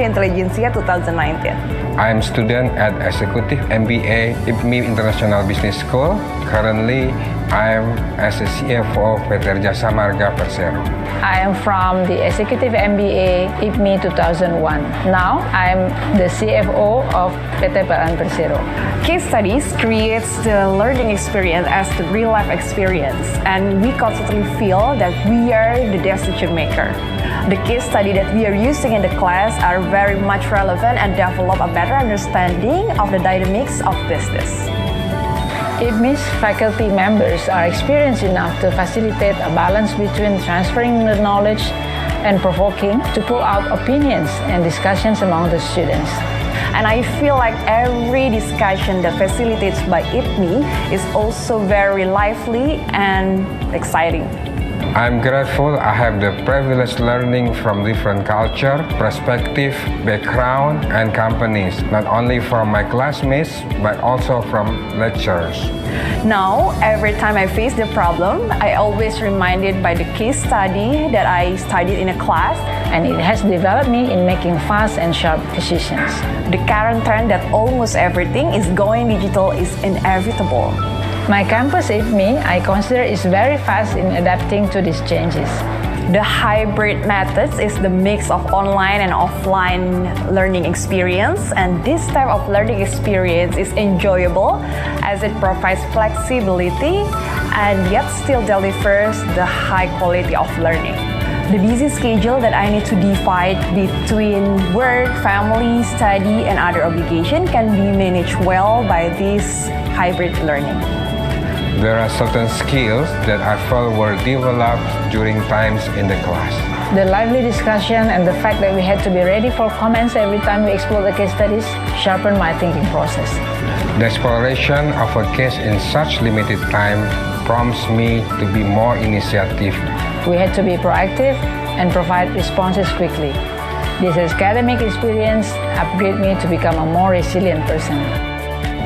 Intelligentsia 2019. I am student at Executive MBA IPMI International Business School. Currently, I am as a CFO PT Jasa Marga Persero. I am from the Executive MBA IPMI 2001. Now, I am the CFO of PT PLN Persero. Case studies creates the learning experience as the real-life experience, and we constantly feel that we are the decision maker. The case study that we are using in the class are very much relevant and develop a better understanding of the dynamics of business. IPMI's faculty members are experienced enough to facilitate a balance between transferring the knowledge and provoking to pull out opinions and discussions among the students. And I feel like every discussion that facilitates by IPMI is also very lively and exciting. I'm grateful I have the privilege learning from different culture, perspective, background, and companies, not only from my classmates, but also from lecturers. Now, every time I face the problem, I always reminded by the case study that I studied in a class, and it has developed me in making fast and sharp decisions. The current trend that almost everything is going digital is inevitable. My campus IPMI, I consider, is very fast in adapting to these changes. The hybrid methods is the mix of online and offline learning experience, and this type of learning experience is enjoyable as it provides flexibility and yet still delivers the high quality of learning. The busy schedule that I need to divide between work, family, study, and other obligations can be managed well by this hybrid learning. There are certain skills that I felt were developed during times in the class. The lively discussion and the fact that we had to be ready for comments every time we explore the case studies sharpened my thinking process. The exploration of a case in such limited time prompts me to be more initiative. We had to be proactive and provide responses quickly. This academic experience upgraded me to become a more resilient person.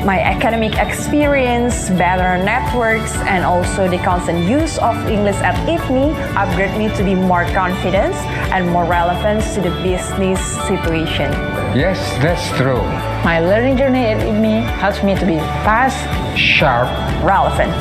My academic experience, better networks, and also the constant use of English at IPMI upgrade me to be more confident and more relevant to the business situation. Yes, that's true. My learning journey at IPMI helps me to be fast, Sharp, relevant.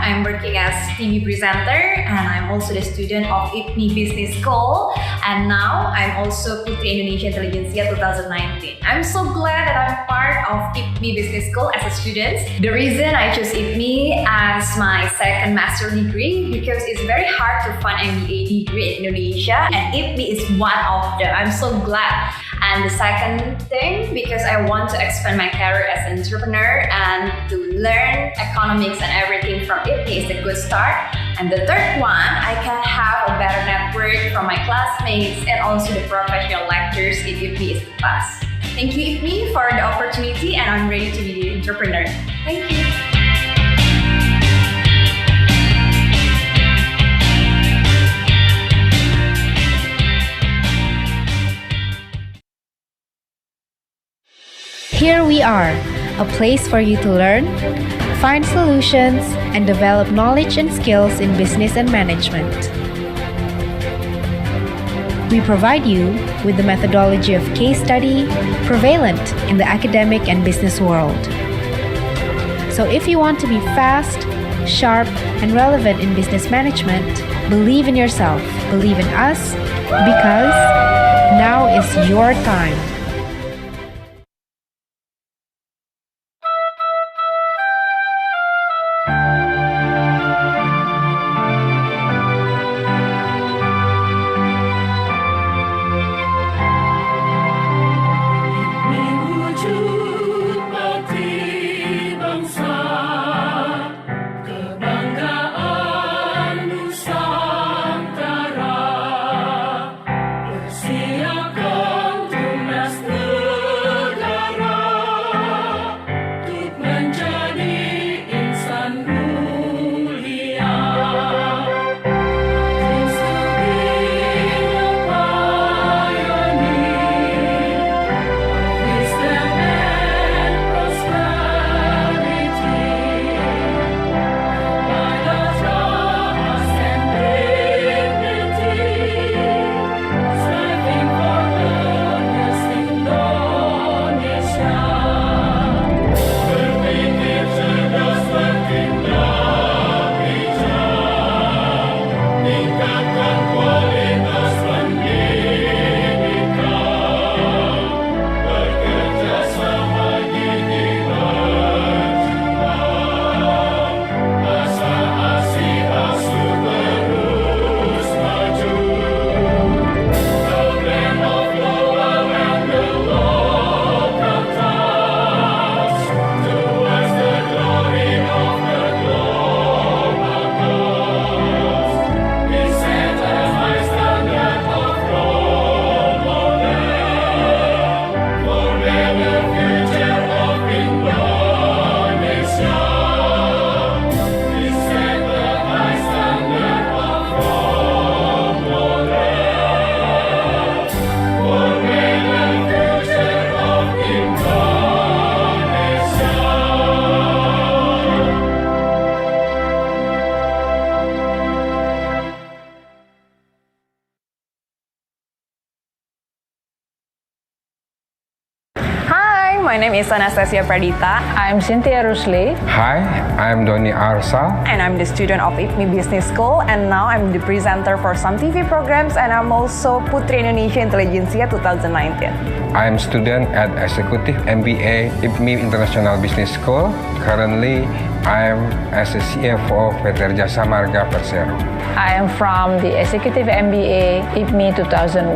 I'm working as TV presenter and I'm also the student of IPMI Business School, and now I'm also Putri Indonesia Intelligentsia 2019. I'm so glad that I'm part of IPMI Business School as a student. The reason I chose IPMI as my second master degree because it's very hard to find MBA degree in Indonesia, and IPMI is one of them. I'm so glad. And the second thing, because I want to expand my career as an entrepreneur and to learn economics and everything from IPMI is a good start. And the third one, I can have a better network from my classmates and also the professional lectures in IPMI is the best. Thank you IPMI for the opportunity, and I'm ready to be an entrepreneur. Thank you. Here we are, a place for you to learn, find solutions, and develop knowledge and skills in business and management. We provide you with the methodology of case study prevalent in the academic and business world. So if you want to be fast, sharp, and relevant in business management, believe in yourself, believe in us, because now is your time. my name is Anastasia Pradita. I'm Cynthia Rusli. Hi, I'm Doni Arsal. And I'm the student of IPMI Business School, and now I'm the presenter for some TV programs, and I'm also Putri Indonesia Intelligentsia 2019. I'm student at Executive MBA IPMI International Business School. Currently, I'm as a CFO PT Jasa Marga Persero. I am from the Executive MBA IPMI 2001.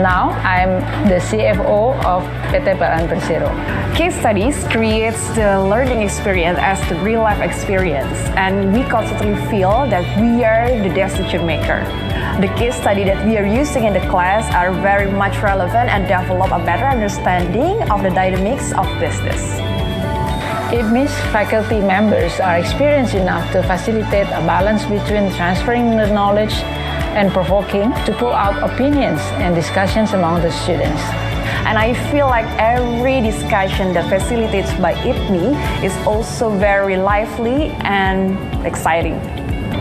Now I'm the CFO of PT PLN Persero. Case studies creates the learning experience as the real-life experience, and we constantly feel that we are the decision maker. The case study that we are using in the class are very much relevant and develop a better understanding of the dynamics of business. IPMI's faculty members are experienced enough to facilitate a balance between transferring the knowledge and provoking to pull out opinions and discussions among the students. And I feel like every discussion that facilitates by IPMI is also very lively and exciting.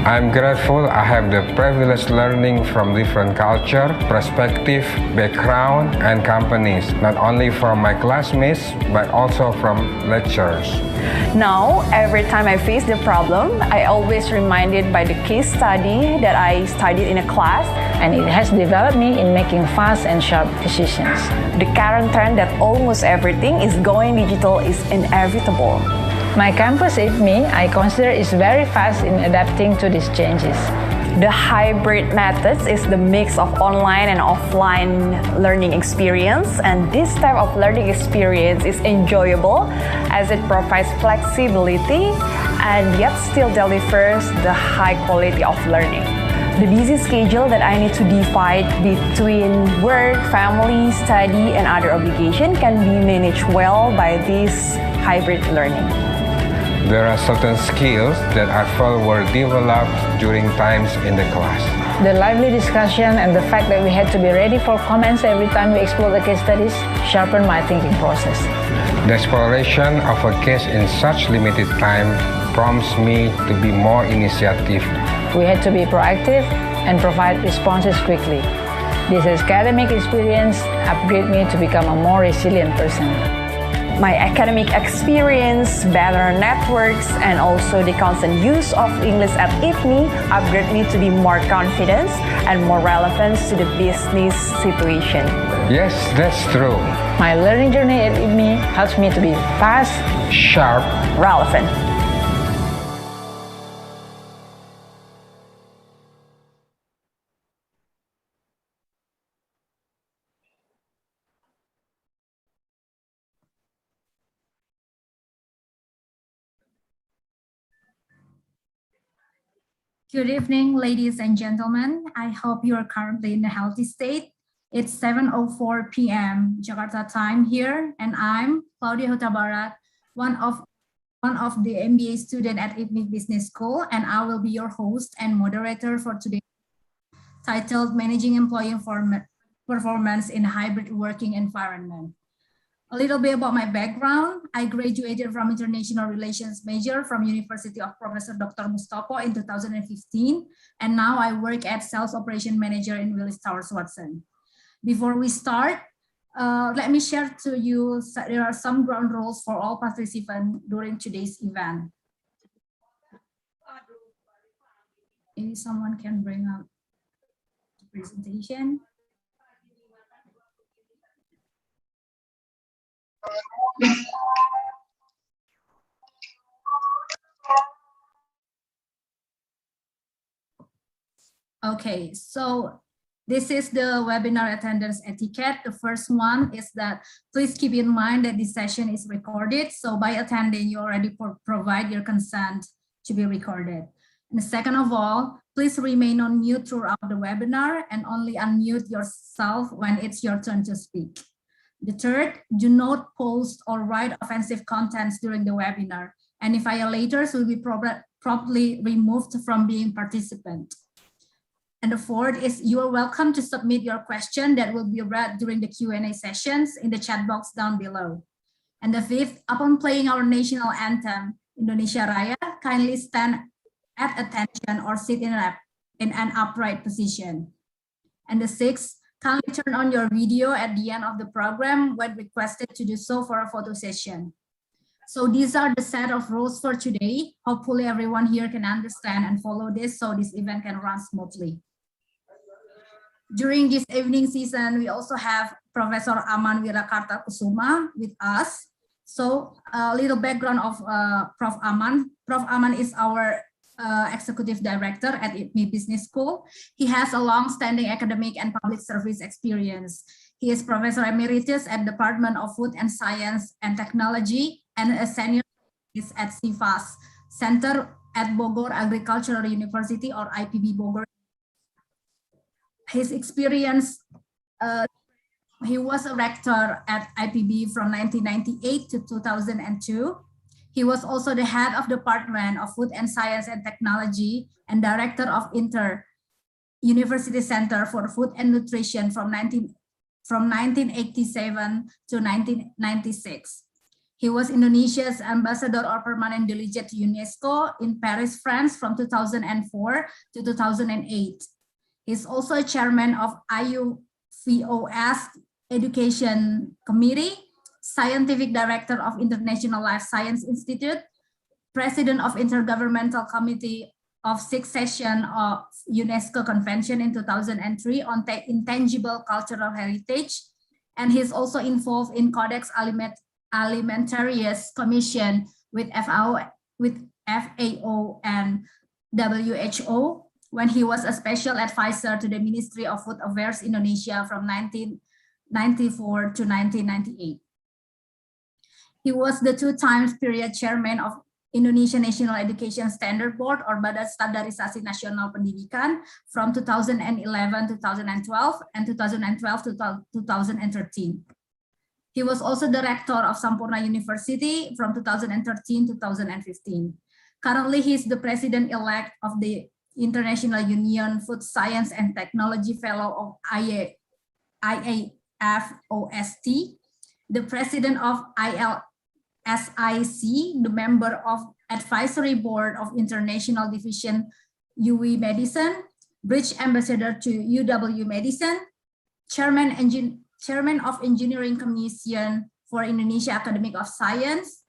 I'm grateful I have the privilege learning from different culture, perspective, background, and companies, not only from my classmates, but also from lecturers. Now, every time I face the problem, I always reminded by the case study that I studied in a class, and it has developed me in making fast and sharp decisions. The current trend that almost everything is going digital is inevitable. My campus IPMI, I consider, is very fast in adapting to these changes. The hybrid methods is the mix of online and offline learning experience, and this type of learning experience is enjoyable as it provides flexibility and yet still delivers the high quality of learning. The busy schedule that I need to divide between work, family, study, and other obligations can be managed well by this hybrid learning. There are certain skills that I felt were developed during times in the class. The lively discussion and the fact that we had to be ready for comments every time we explore the case studies sharpened my thinking process. The exploration of a case in such limited time prompts me to be more initiative. We had to be proactive and provide responses quickly. This academic experience upgraded me to become a more resilient person. My academic experience, better networks, and also the constant use of English at IPMI upgrade me to be more confident and more relevant to the business situation. Yes, that's true. My learning journey at IPMI helps me to be fast, Sharp, Relevant. Good evening, ladies and gentlemen. I hope you are currently in a healthy state. It's 7:04 p.m. Jakarta time here, and I'm Claudia Hutabarat, one of the MBA student at IPMI Business School, and I will be your host and moderator for today, titled Managing Employee Performance in a Hybrid Working Environment. A little bit about my background. I graduated from International Relations major from University of Professor Dr. Mustopo in 2015, and now I work as Sales Operation Manager in Willis Towers Watson. Before we start, let me share to you, there are some ground rules for all participants during today's event. Maybe someone can bring up the presentation. Okay, so this is the webinar attendance etiquette. The first one is that please keep in mind that this session is recorded. So by attending, you already provide your consent to be recorded. And second of all, please remain on mute throughout the webinar and only unmute yourself when it's your turn to speak. The third, do not post or write offensive contents during the webinar. Any violators will be promptly removed from being participant. And the fourth is you are welcome to submit your question that will be read during the Q&A sessions in the chat box down below. And the fifth, upon playing our national anthem, Indonesia Raya, kindly stand at attention or sit in an upright position. And the sixth, Kindly turn on your video at the end of the program when requested to do so for a photo session. So these are the set of rules for today. Hopefully everyone here can understand and follow this so this event can run smoothly. During this evening season, we also have Professor Aman Wirakarta Kusuma with us. So a little background of Prof. Aman. Prof. Aman is our Executive Director at IPMI Business School. He has a long-standing academic and public service experience. He is Professor Emeritus at Department of Food and Science and Technology and a senior at CIFAS Center at Bogor Agricultural University or IPB Bogor. His experience, he was a rector at IPB from 1998 to 2002. He was also the head of Department of Food and Science and Technology and director of Inter-University Center for Food and Nutrition from 1987 to 1996. He was Indonesia's ambassador or permanent delegate to UNESCO in Paris, France from 2004 to 2008. He's also chairman of IUVOS Education Committee, scientific director of International Life Science Institute, president of Intergovernmental Committee of 6th session of UNESCO Convention in 2003 on Intangible Cultural Heritage. And he's also involved in Codex Alimentarius Commission with FAO and WHO, when he was a special advisor to the Ministry of Food Affairs Indonesia from 1994 to 1998. He was the 2 times period chairman of Indonesia National Education Standard Board or Badan Standarisasi Nasional Pendidikan from 2011-2012 and 2012-2013. He was also director of Sampurna University from 2013-2015. Currently, he is the president-elect of the International Union Food Science and Technology Fellow of IAFOST, the president of ILSIC, the member of Advisory Board of International Division UE Medicine, Bridge Ambassador to UW Medicine, Chairman of Engineering Commission for Indonesia Academy of Science,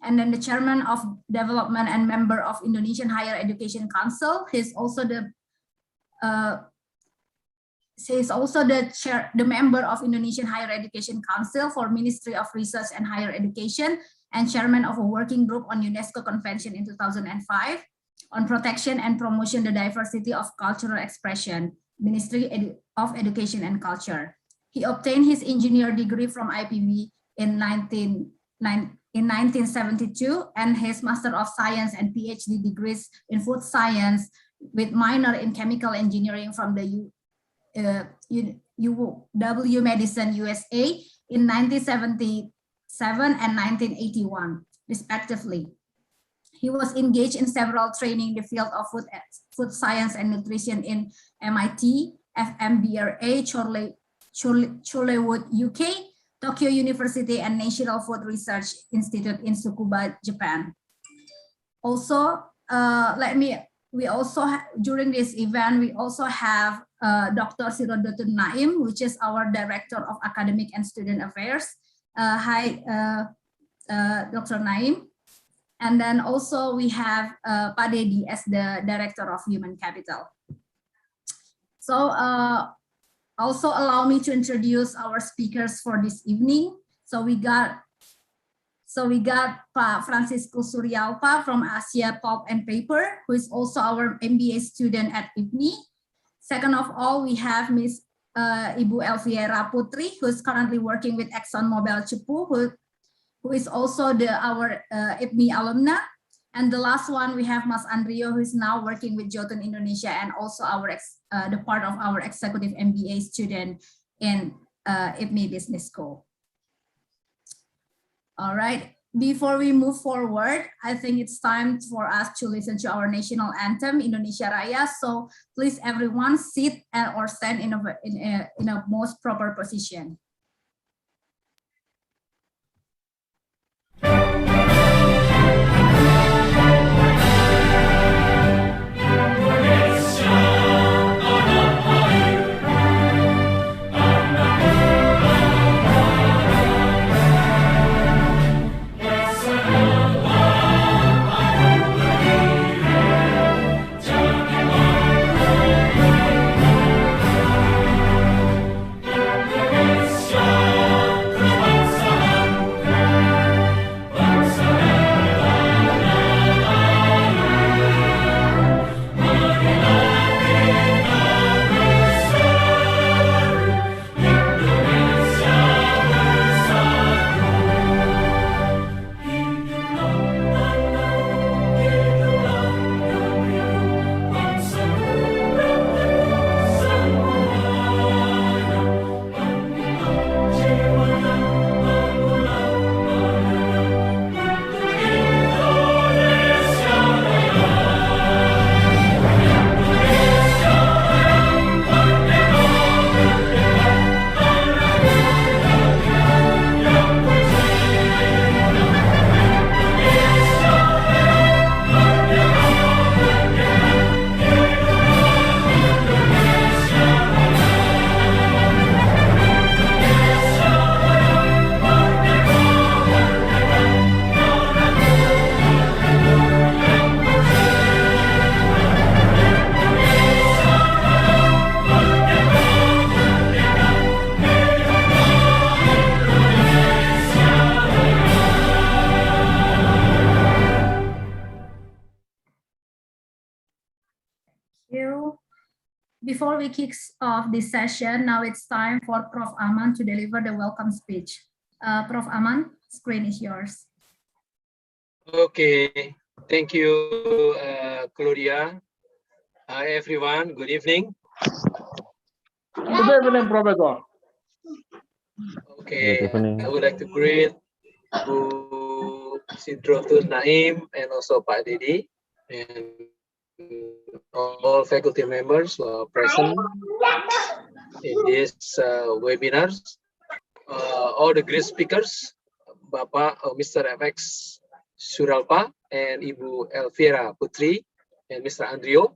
and then the chairman of development and member of Indonesian Higher Education Council. He's also the member of Indonesian Higher Education Council for Ministry of Research and Higher Education and chairman of a working group on UNESCO Convention in 2005 on protection and promotion the diversity of cultural expression, Ministry of Education and Culture. He obtained his engineer degree from IPB in 1972 and his Master of Science and PhD degrees in food science with minor in chemical engineering from the UW Medicine USA in 1977 and 1981, respectively. He was engaged in several training in the field of food science and nutrition in MIT, FMBRA, Chorleywood, UK, Tokyo University, and National Food Research Institute in Tsukuba, Japan. Also, during this event, we also have Dr. Sirodotun Naim, which is our Director of Academic and Student Affairs. Hi, Dr. Naim. And then also we have Pak Dedi as the Director of Human Capital. So also allow me to introduce our speakers for this evening. So we got Pak Francisco Suryalpa from Asia Pulp and Paper, who is also our MBA student at IPMI. Second of all, we have Ms. Ibu Elviera Putri, who is currently working with ExxonMobil Cepu, who is also our IPMI alumna. And the last one, we have Mas Andrio, who is now working with Jotun Indonesia and also the part of our executive MBA student in IPMI Business School. All right, before we move forward, I think it's time for us to listen to our national anthem, Indonesia Raya. So please everyone sit or stand in a most proper position. before we kick off this session, now it's time for Prof. Aman to deliver the welcome speech. Prof. Aman, screen is yours. Okay, thank you, Claudia. Hi, everyone. Good evening. Good evening, Professor. Okay, I would like to greet Bu Sidrotul Naim and also Pak Didi and all faculty members who are present in this webinars. All the great speakers, Bapak Mr. FX Suralpa and Ibu Elvira Putri and Mr. Andrio,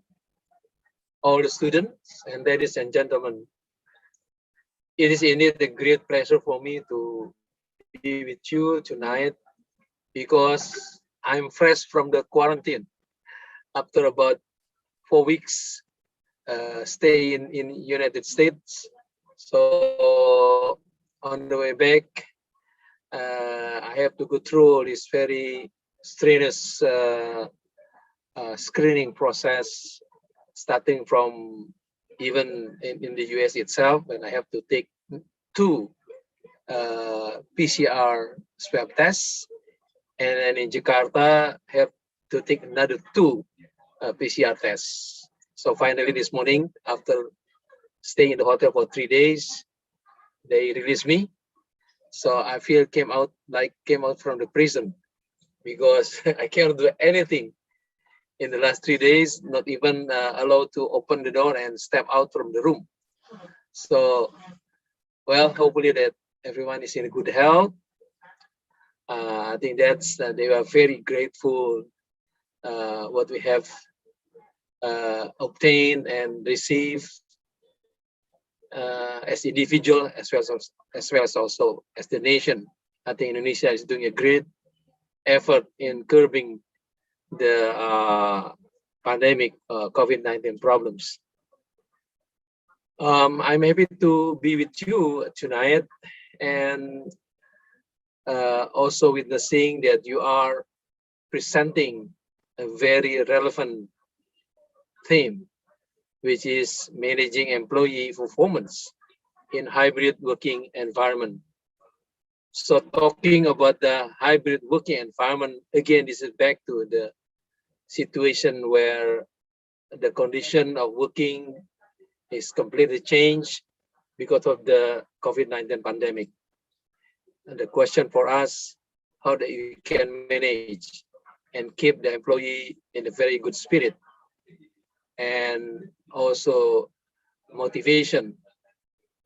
all the students and ladies and gentlemen. It is indeed a great pleasure for me to be with you tonight because I'm fresh from the quarantine after about 4 weeks stay in United States. So on the way back, I have to go through this very strenuous screening process, starting from even in the US itself, and I have to take 2 PCR swab tests, and then in Jakarta have to take another 2 PCR tests. So finally this morning, after staying in the hotel for 3 days, they released me. So I feel came out from the prison because I cannot do anything in the last 3 days, not even allowed to open the door and step out from the room. So, well, hopefully that everyone is in good health. I think that's they are very grateful what we have obtained and received as individual as well as also as the nation. I think Indonesia is doing a great effort in curbing the pandemic COVID-19 problems. I'm happy to be with you tonight and also witnessing that you are presenting a very relevant theme, which is managing employee performance in hybrid working environment. So talking about the hybrid working environment, again, this is back to the situation where the condition of working is completely changed because of the COVID-19 pandemic. And the question for us, how that you can manage and keep the employee in a very good spirit, and also motivation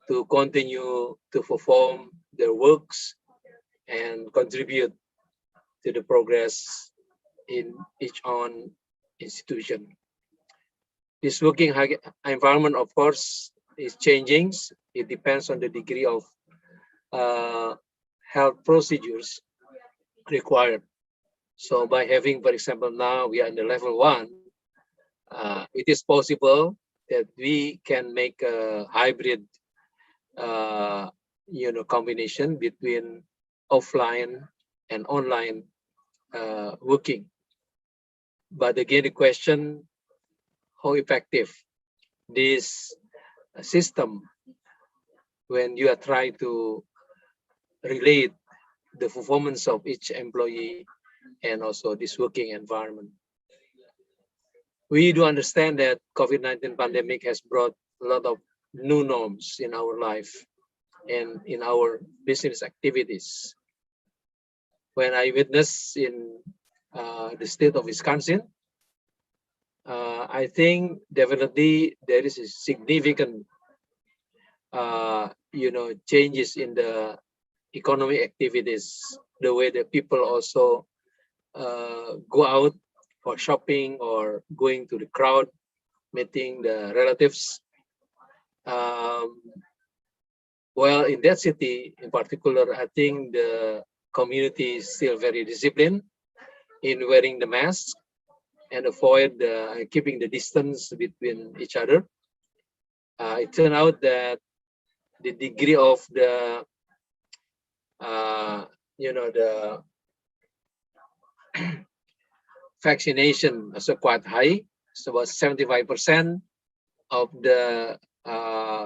to continue to perform their works and contribute to the progress in each own institution. This working environment, of course, is changing. It depends on the degree of health procedures required. So by having, for example, now we are in the level 1, it is possible that we can make a hybrid combination between offline and online working. But again, the question, how effective this system when you are trying to relate the performance of each employee and also this working environment. We do understand that COVID-19 pandemic has brought a lot of new norms in our life and in our business activities. When I witnessed in the state of Wisconsin, I think definitely there is a significant changes in the economic activities, the way that people also go out for shopping or going to the crowd, meeting the relatives. Well, in that city in particular, I think the community is still very disciplined in wearing the mask and avoid keeping the distance between each other. It turned out that the degree of the the vaccination is quite high. It's about 75% of the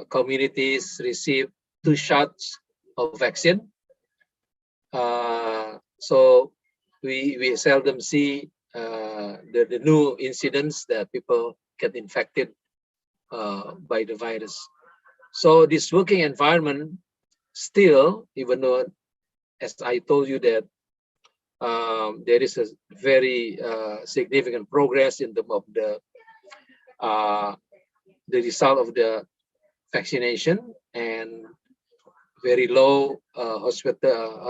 communities receive 2 shots of vaccine. So we seldom see the new incidents that people get infected by the virus. So this working environment still, even though, as I told you that there is a very significant progress in terms of the result of the vaccination and very low hospital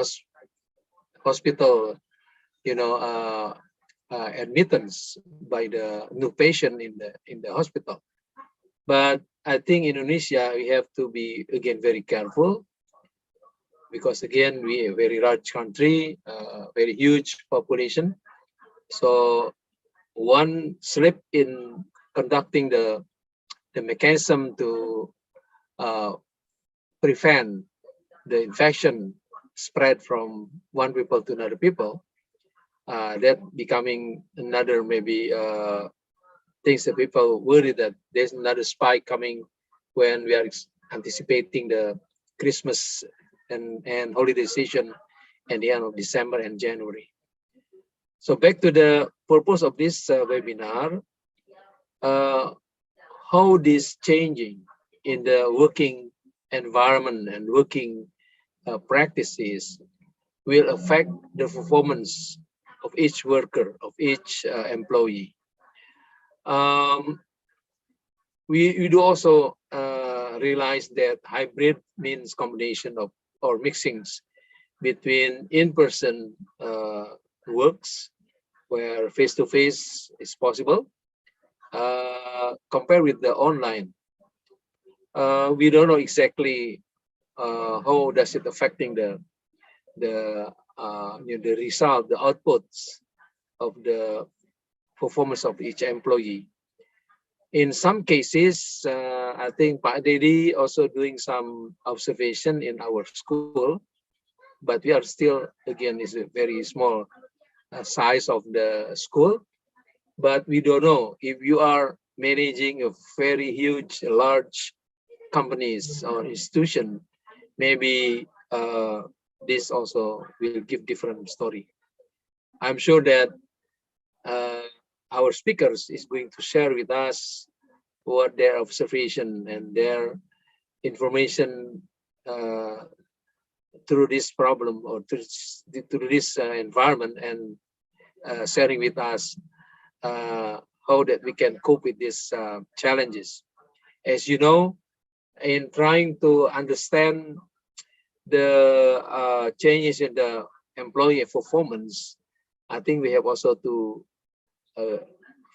admittance by the new patient in the hospital. But I think Indonesia, we have to be again very careful, because again we are a very large country, very huge population. So one slip in conducting the mechanism to prevent the infection spread from one people to another people, that becoming another maybe things that people worry that there's another spike coming when we are anticipating the Christmas and holiday season at the end of December and January. So back to the purpose of this webinar, how this changing in the working environment and working practices will affect the performance of each worker, of each employee. We do also realize that hybrid means combination of or mixings between in-person works where face-to-face is possible, compared with the online. We don't know exactly how does it affecting the result, the outputs of the performance of each employee. In some cases, I think Pak Dedi also doing some observation in our school, but we are still, again, is a very small size of the school. But we don't know if you are managing a very huge, large companies or institution, maybe this also will give different story. I'm sure that our speakers is going to share with us what their observation and their information through this problem or through this environment, and sharing with us how that we can cope with these challenges. As you know, in trying to understand the changes in the employee performance, I think we have also to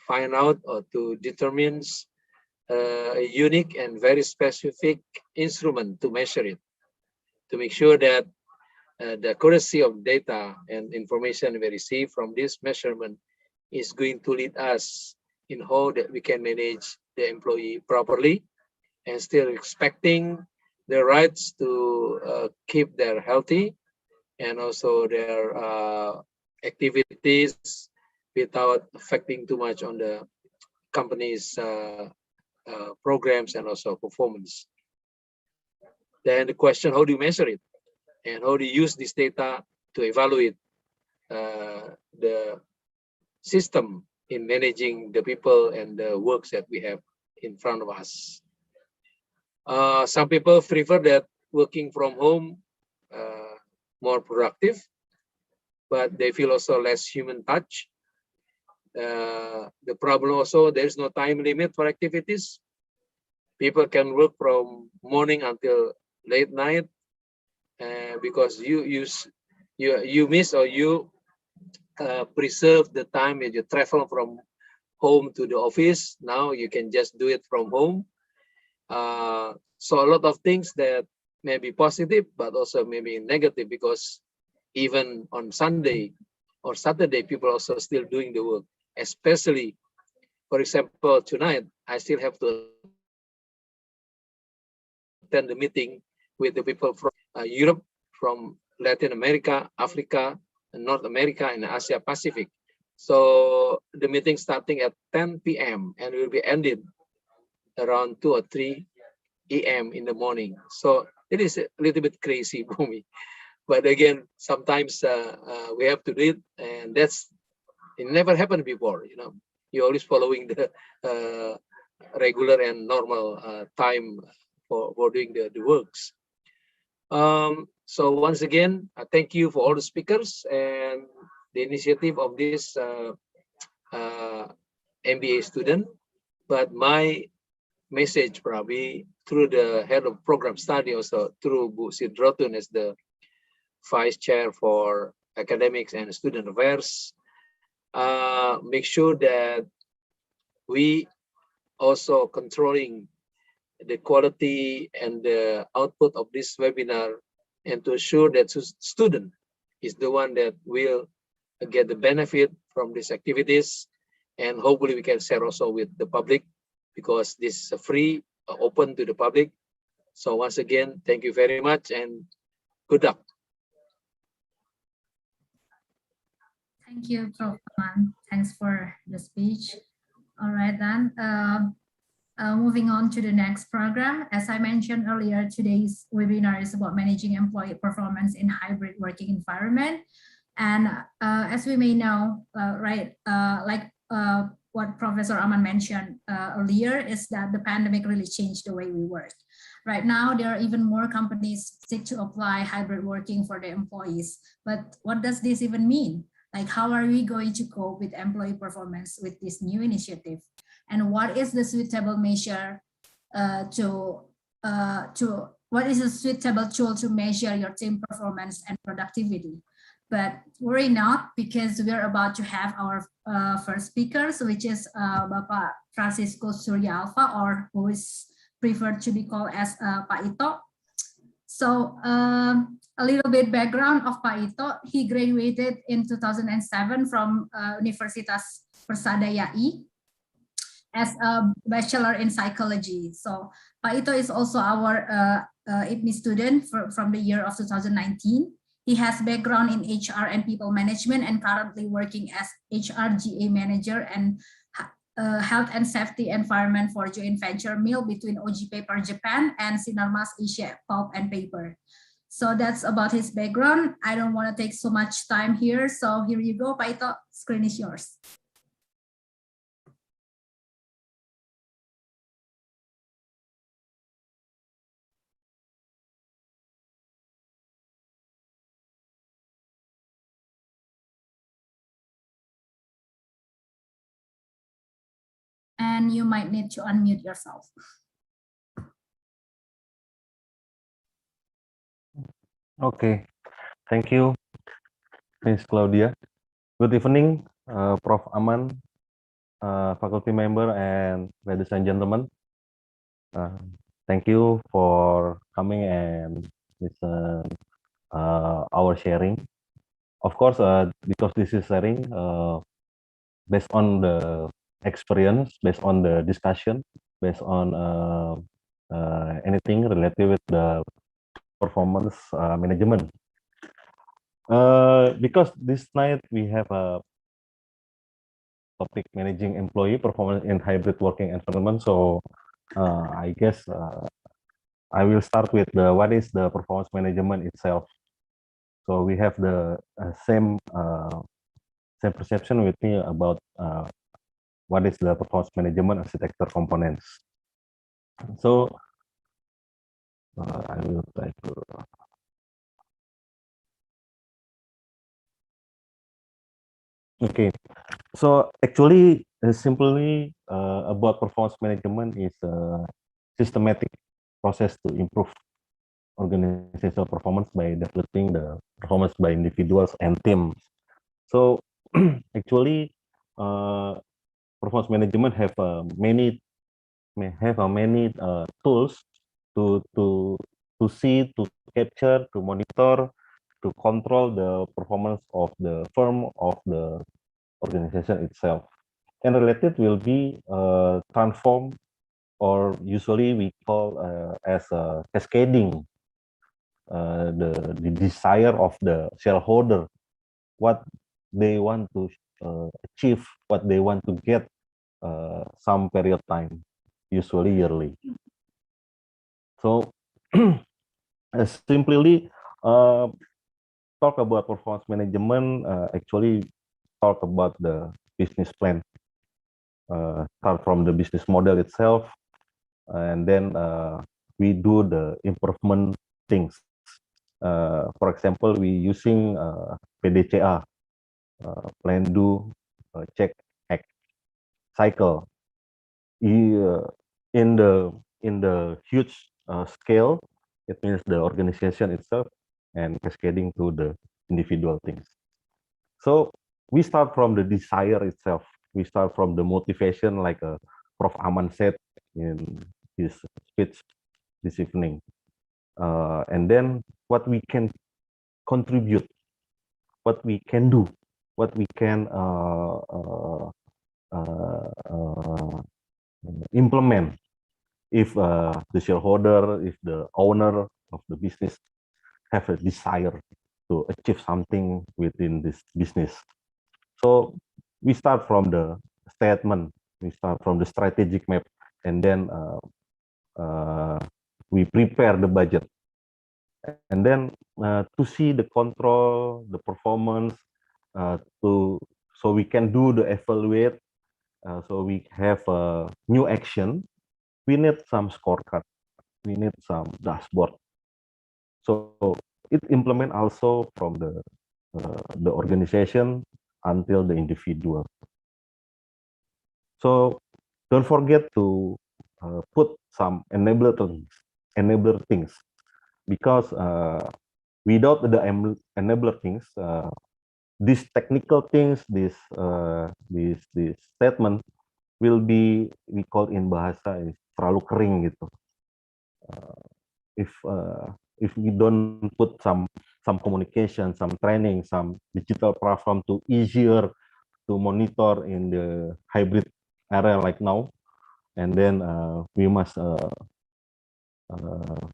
find out or to determine a unique and very specific instrument to measure it, to make sure that the accuracy of data and information we receive from this measurement is going to lead us in how that we can manage the employee properly and still respecting their rights to keep their healthy and also their activities without affecting too much on the company's programs and also performance. Then the question, how do you measure it? And how do you use this data to evaluate the system in managing the people and the works that we have in front of us? Some people prefer that working from home more productive, but they feel also less human touch. The problem also, there's no time limit for activities. People can work from morning until late night, because you miss or you preserve the time that you travel from home to the office. Now you can just do it from home. So a lot of things that may be positive, but also maybe negative, because even on Sunday or Saturday, people are also still doing the work. Especially, for example, tonight, I still have to attend the meeting with the people from Europe, from Latin America, Africa, and North America, and Asia Pacific. So the meeting starting at 10 p.m. and will be ended around 2 or 3 a.m. in the morning. So it is a little bit crazy for me. But again, sometimes we have to do it, and it never happened before. You're always following the regular and normal time for doing the works. So once again, thank you for all the speakers and the initiative of this MBA student. But my message probably through the head of program study, also through Bu Sidrotun as the vice chair for academics and student affairs, make sure that we also controlling the quality and the output of this webinar, and to ensure that student is the one that will get the benefit from these activities, and hopefully we can share also with the public, because this is free, open to the public. So once again, thank you very much and good luck. Thank you, Prof. Aman. Thanks for the speech. All right, then. Moving on to the next program. As I mentioned earlier, today's webinar is about managing employee performance in hybrid working environment. And as we may know, what Professor Aman mentioned earlier, is that the pandemic really changed the way we work. Right now, there are even more companies seek to apply hybrid working for their employees. But what does this even mean? Like, how are we going to cope with employee performance with this new initiative? And what is the suitable measure what is a suitable tool to measure your team performance and productivity? But worry not, because we're about to have our first speakers, which is Bapak Francisco Surya Alfa, or who is preferred to be called as Pak Ito. So a little bit background of Pak Ito. He graduated in 2007 from Universitas Persadayai as a bachelor in psychology. So Pak Ito is also our IPMI student from the year of 2019. He has background in HR and people management, and currently working as HRGA manager and health and safety environment for joint venture mill between OG Paper Japan and Sinarmas Asia Pulp and Paper. So that's about his background. I don't want to take so much time here. So here you go, Pak Ito, screen is yours. And you might need to unmute yourself. Okay, thank you, Ms. Claudia. Good evening, Prof. Aman, faculty member, and ladies and gentlemen. Thank you for coming and listen our sharing. Of course, because this is sharing based on the experience, based on the discussion, based on anything related with the performance management. Because this night we have a topic managing employee performance in hybrid working environment. So I guess I will start with what is the performance management itself. So we have the same perception with me about what is the performance management architecture components. So I will try to. Okay, so actually, simply about performance management is a systematic process to improve organizational performance by developing the performance by individuals and teams. So actually, performance management have many tools to see, to capture, to monitor, to control the performance of the firm, of the organization itself. And related will be transform, or usually we call as cascading the desire of the shareholder, what they want to achieve, what they want to get some period of time. usually yearly. So simply talk about performance management, actually talk about the business plan, start from the business model itself, and then we do the improvement things. For example, we using PDCA, plan, do, check, act cycle. In the huge scale, it means the organization itself and cascading to the individual things. So we start from the desire itself. We start from the motivation, like Prof. Aman said in his speech this evening. And then what we can contribute, what we can do, what we can implement if the shareholder, if the owner of the business have a desire to achieve something within this business. So we start from the statement, we start from the strategic map, and then we prepare the budget. And then to see the control, the performance, so we can do the evaluate, so we have a new action. We need some scorecard, we need some dashboard. So it implement also from the organization until the individual. So don't forget to put some enabler things, because without the enabler things, these technical things, this statement will be, we call in bahasa ini terlalu kering gitu. If we don't put some communication, some training, some digital platform to easier to monitor in the hybrid area like now, and then we must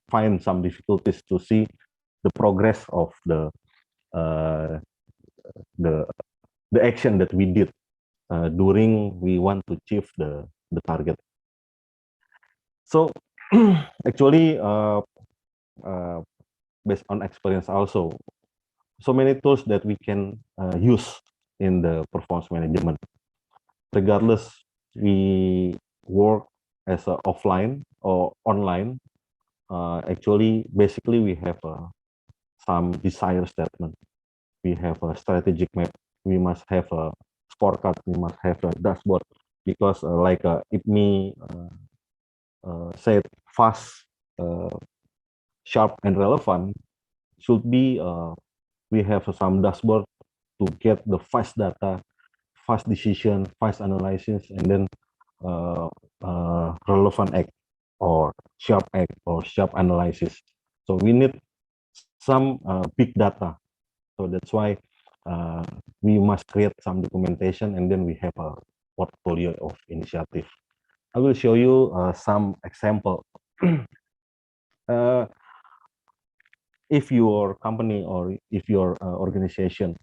find some difficulties to see the progress of the action that we did during we want to achieve the target. So actually based on experience also, so many tools that we can use in the performance management, regardless we work as a offline or online. Actually, basically we have some desire statement, we have a strategic map, we must have a scorecard, we must have a dashboard, because like IPMI said, fast, sharp, and relevant should be we have some dashboard to get the fast data, fast decision, fast analysis, and then relevant act or sharp act or sharp analysis. So we need some big data. So that's why we must create some documentation, and then we have a portfolio of initiative. I will show you some example. If your company or if your organization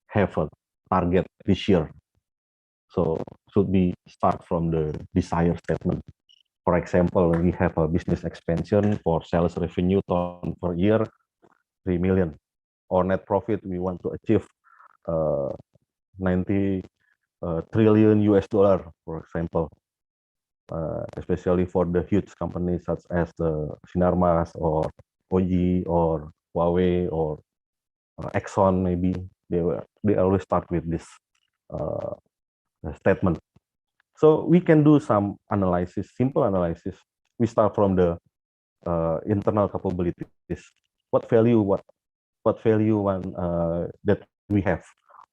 have a target this year, so should be start from the desire statement. For example, we have a business expansion for sales revenue per year 3 million, or net profit we want to achieve 90 trillion US dollar, for example. Especially for the huge companies such as the Sinarmas or OG or Huawei or Exxon, maybe they always start with this statement. So we can do some analysis, simple analysis. We start from the internal capabilities. What value that we have?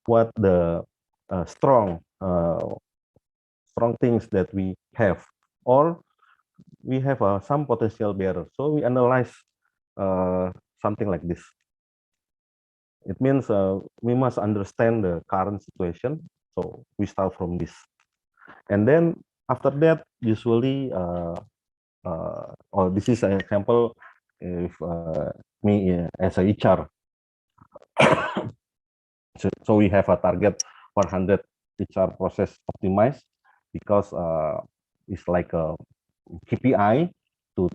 What the strong things that we have, or we have some potential barriers. So we analyze something like this. It means we must understand the current situation. So we start from this, and then after that, usually, or this is an example. If me as a HR, so we have a target 100 HR process optimized, because is like a KPI to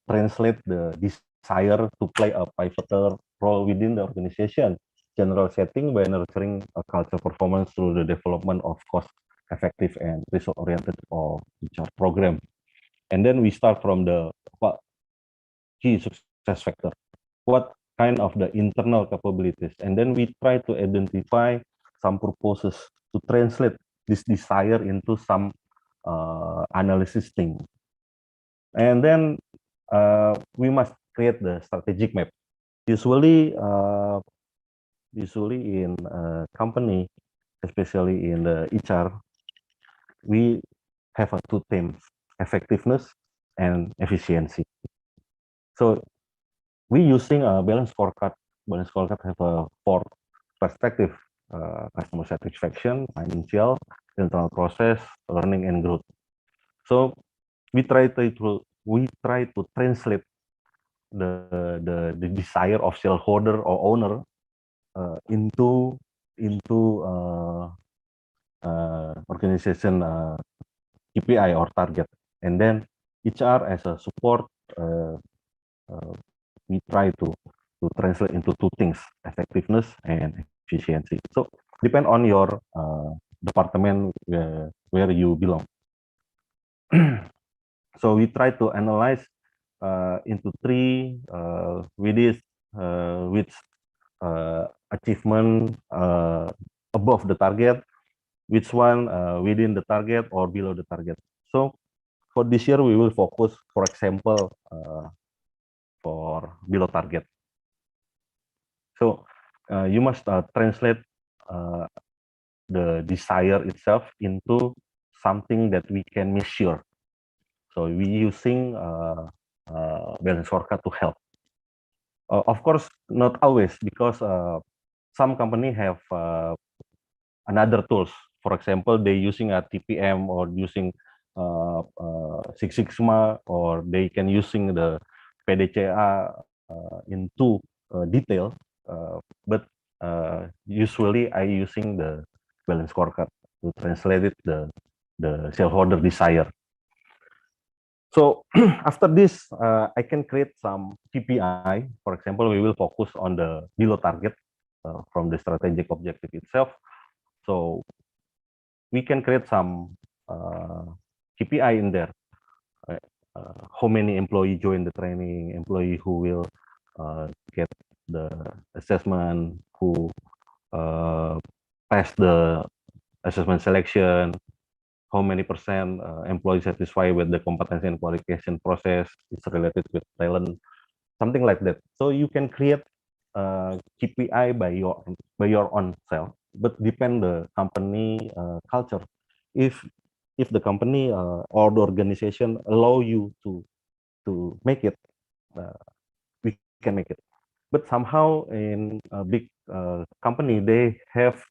translate the desire to play a pivotal role within the organization general setting by nurturing a culture performance through the development of cost-effective and result-oriented or HR program. And then we start from the key success factor. What kind of the internal capabilities? And then we try to identify some purposes to translate this desire into some analysis thing. And then we must create the strategic map. Usually in a company, especially in the HR, we have two themes: effectiveness and efficiency. So we using a balance scorecard. Balance scorecard have a four perspective: customer satisfaction, financial, internal process, learning, and growth. So we try to translate the desire of shareholder or owner into organization KPI or target, and then HR as a support. We try to translate into two things: effectiveness and efficiency. So depend on your department where you belong. So we try to analyze into three with this which achievement above the target, which one within the target or below the target. So for this year we will focus, for example, for below target. So you must translate the desire itself into something that we can measure. So we using balance scorecard to help. Of course, not always, because some company have another tools. For example, they using a TPM or using Six Sigma, or they can using the PDCA into detail. But usually I using the balance scorecard to translate it the shareholder desire. So after this, I can create some KPI. For example, we will focus on the below target from the strategic objective itself. So we can create some KPI in there. How many employee join the training, employee who will get the assessment, who pass the assessment selection, how many percent employee satisfied with the competency and qualification process is related with talent, something like that. So you can create KPI by your own self, but depend the company culture. If the company or the organization allow you to make it, we can make it. But somehow in a big company, they have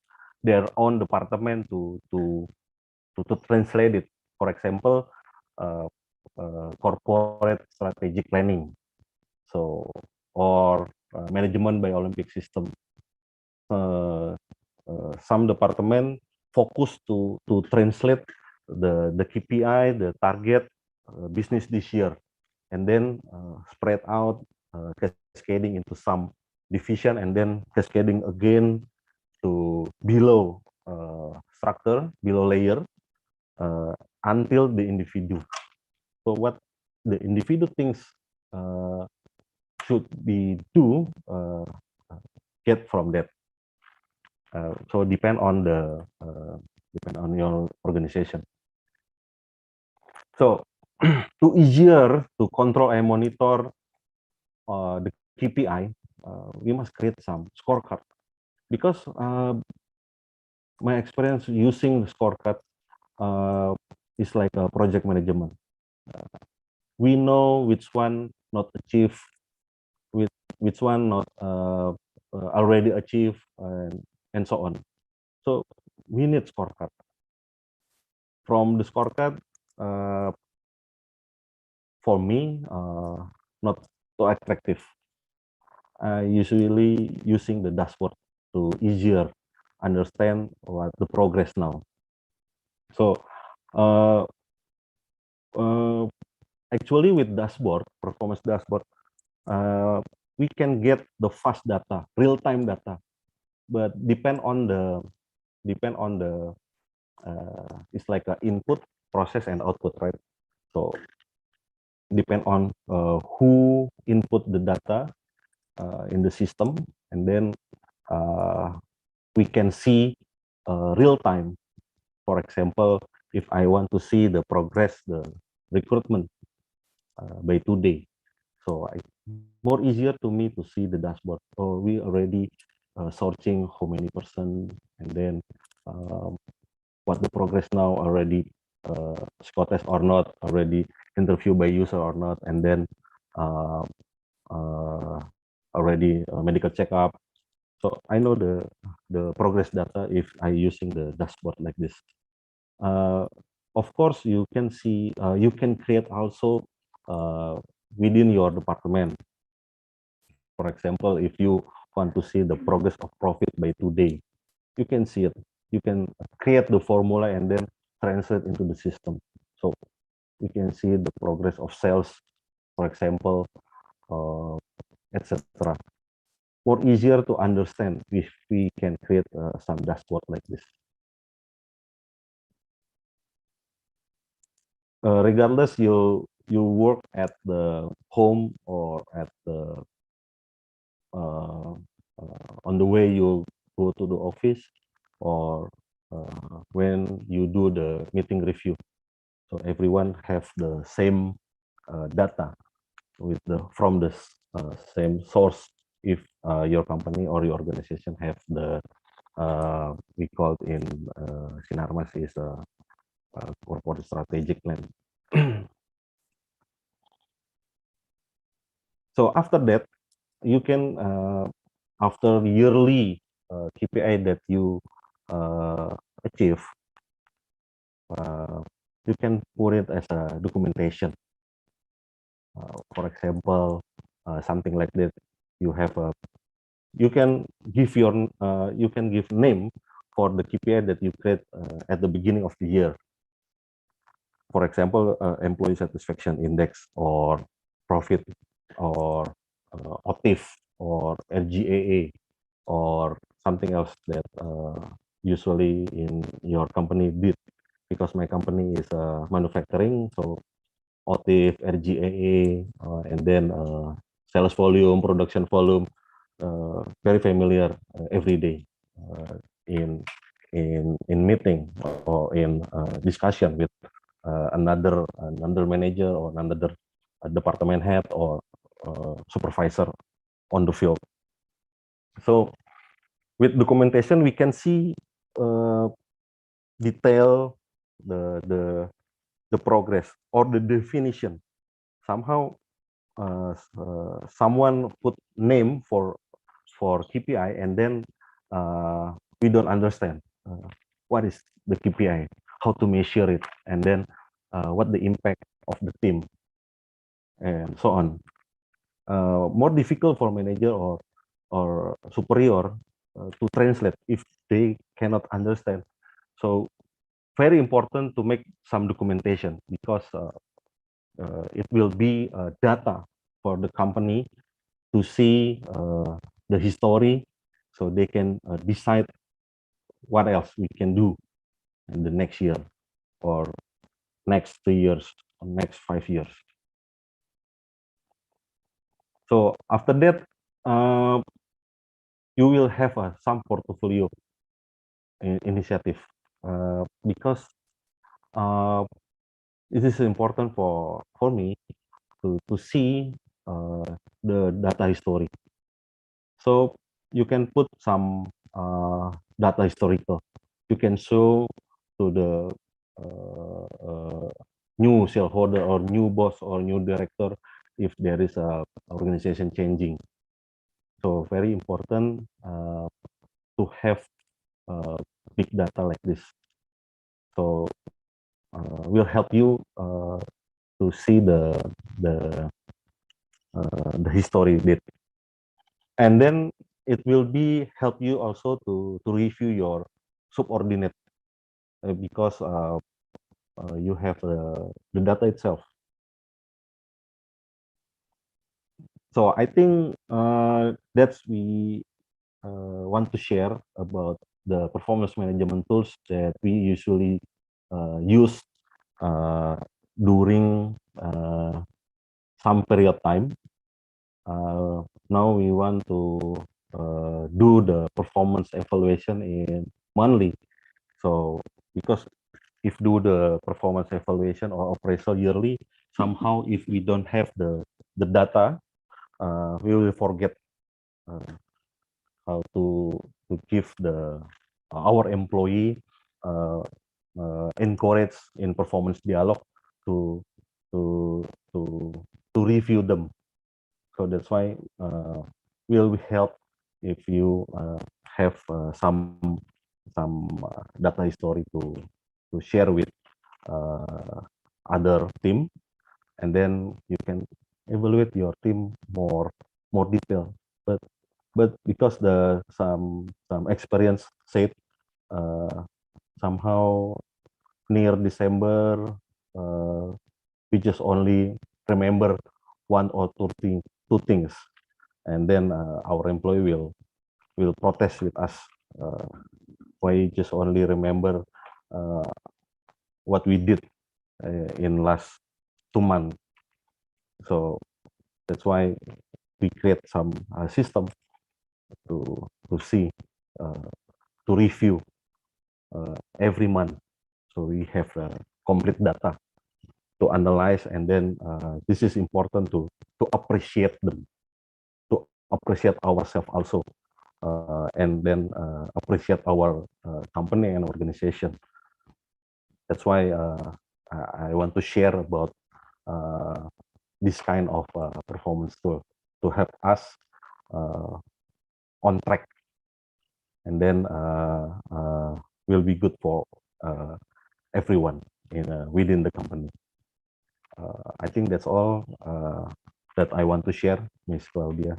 their own department to translate it. For example, corporate strategic planning, so or management by Olympic system. Some department focus to translate the KPI, the target business this year, and then spread out, cascading into some division, and then cascading again to below structure, below layer, until the individual. So what the individual thinks should be get from that. So depend on your organization. So to easier to control and monitor the KPI, we must create some scorecard, because my experience using the scorecard is like a project management. We know which one not achieved, which one not already achieved, and so on. So we need scorecard. From the scorecard, for me, not so attractive. I usually using the dashboard to easier understand what the progress now. So Actually, with dashboard, performance dashboard, we can get the fast data, real-time data, but depend on the it's like a input, process, and output, right? So depend on who input the data in the system, and then we can see real time. For example, if I want to see the progress, the recruitment by today, so more easier to me to see the dashboard. Oh, we already searching how many person, and then what the progress now already Scott test or not, already interview by user or not, and then uh, uh, already medical checkup. So I know the progress data if I using the dashboard like this. Of course, you can see you can create also within your department. For example, if you want to see the progress of profit by today, you can see it. You can create the formula and then translate into the system. So you can see the progress of sales, for example, etc. More easier to understand if we can create some dashboard like this. Regardless you work at the home or at the on the way you go to the office, or when you do the meeting review, so everyone have the same data with the from the same source. If your company or your organization have the we call it in Sinarmas is a corporate strategic plan. So after that, you can after yearly KPI that you achieve, you can put it as a documentation. For example, something like that. You have a you can give your you can give name for the KPI that you create at the beginning of the year. For example, employee satisfaction index, or profit, or OTIF, or LGAA, or something else that usually in your company did. Because my company is manufacturing, so OTIF, RGAA, and then sales volume, production volume, very familiar every day in meeting or in discussion with another manager or another department head or supervisor on the field. So with documentation, we can see detail the progress or the definition. Somehow someone put name for KPI, and then we don't understand what is the KPI, how to measure it, and then what the impact of the team, and so on. More difficult for manager or superior to translate if they cannot understand. So very important to make some documentation, because it will be data for the company to see the history, so they can decide what else we can do in the next year, or next 3 years, or next 5 years. So after that, you will have some portfolio initiative, because it is important for me to see the data history. So you can put some data historical. You can show to the new shareholder or new boss or new director if there is a organization changing. So very important to have big data like this. So will help you to see the history bit, and then it will be help you also to review your subordinate, because you have the data itself. So I think that's we want to share about the performance management tools that we usually use during some period of time. Now we want to do the performance evaluation in monthly. So because if do the performance evaluation or appraisal yearly, somehow if we don't have the data, we will forget how to give the our employee encourage in performance dialogue to to to to review them. So that's why will help if you have some data history to share with other team, and then you can evaluate your team more detail. But because the some experience said somehow near December we just only remember one or two things, and then our employee will protest with us why you just only remember what we did in last 2 months. So that's why we create some system to see to review every month, so we have complete data to analyze, and then this is important to appreciate them, to appreciate ourselves also, and then appreciate our company and organization. That's why I want to share about this kind of performance tool to help us on track, and then will be good for everyone within the company. I think that's all that I want to share, Ms. Claudia.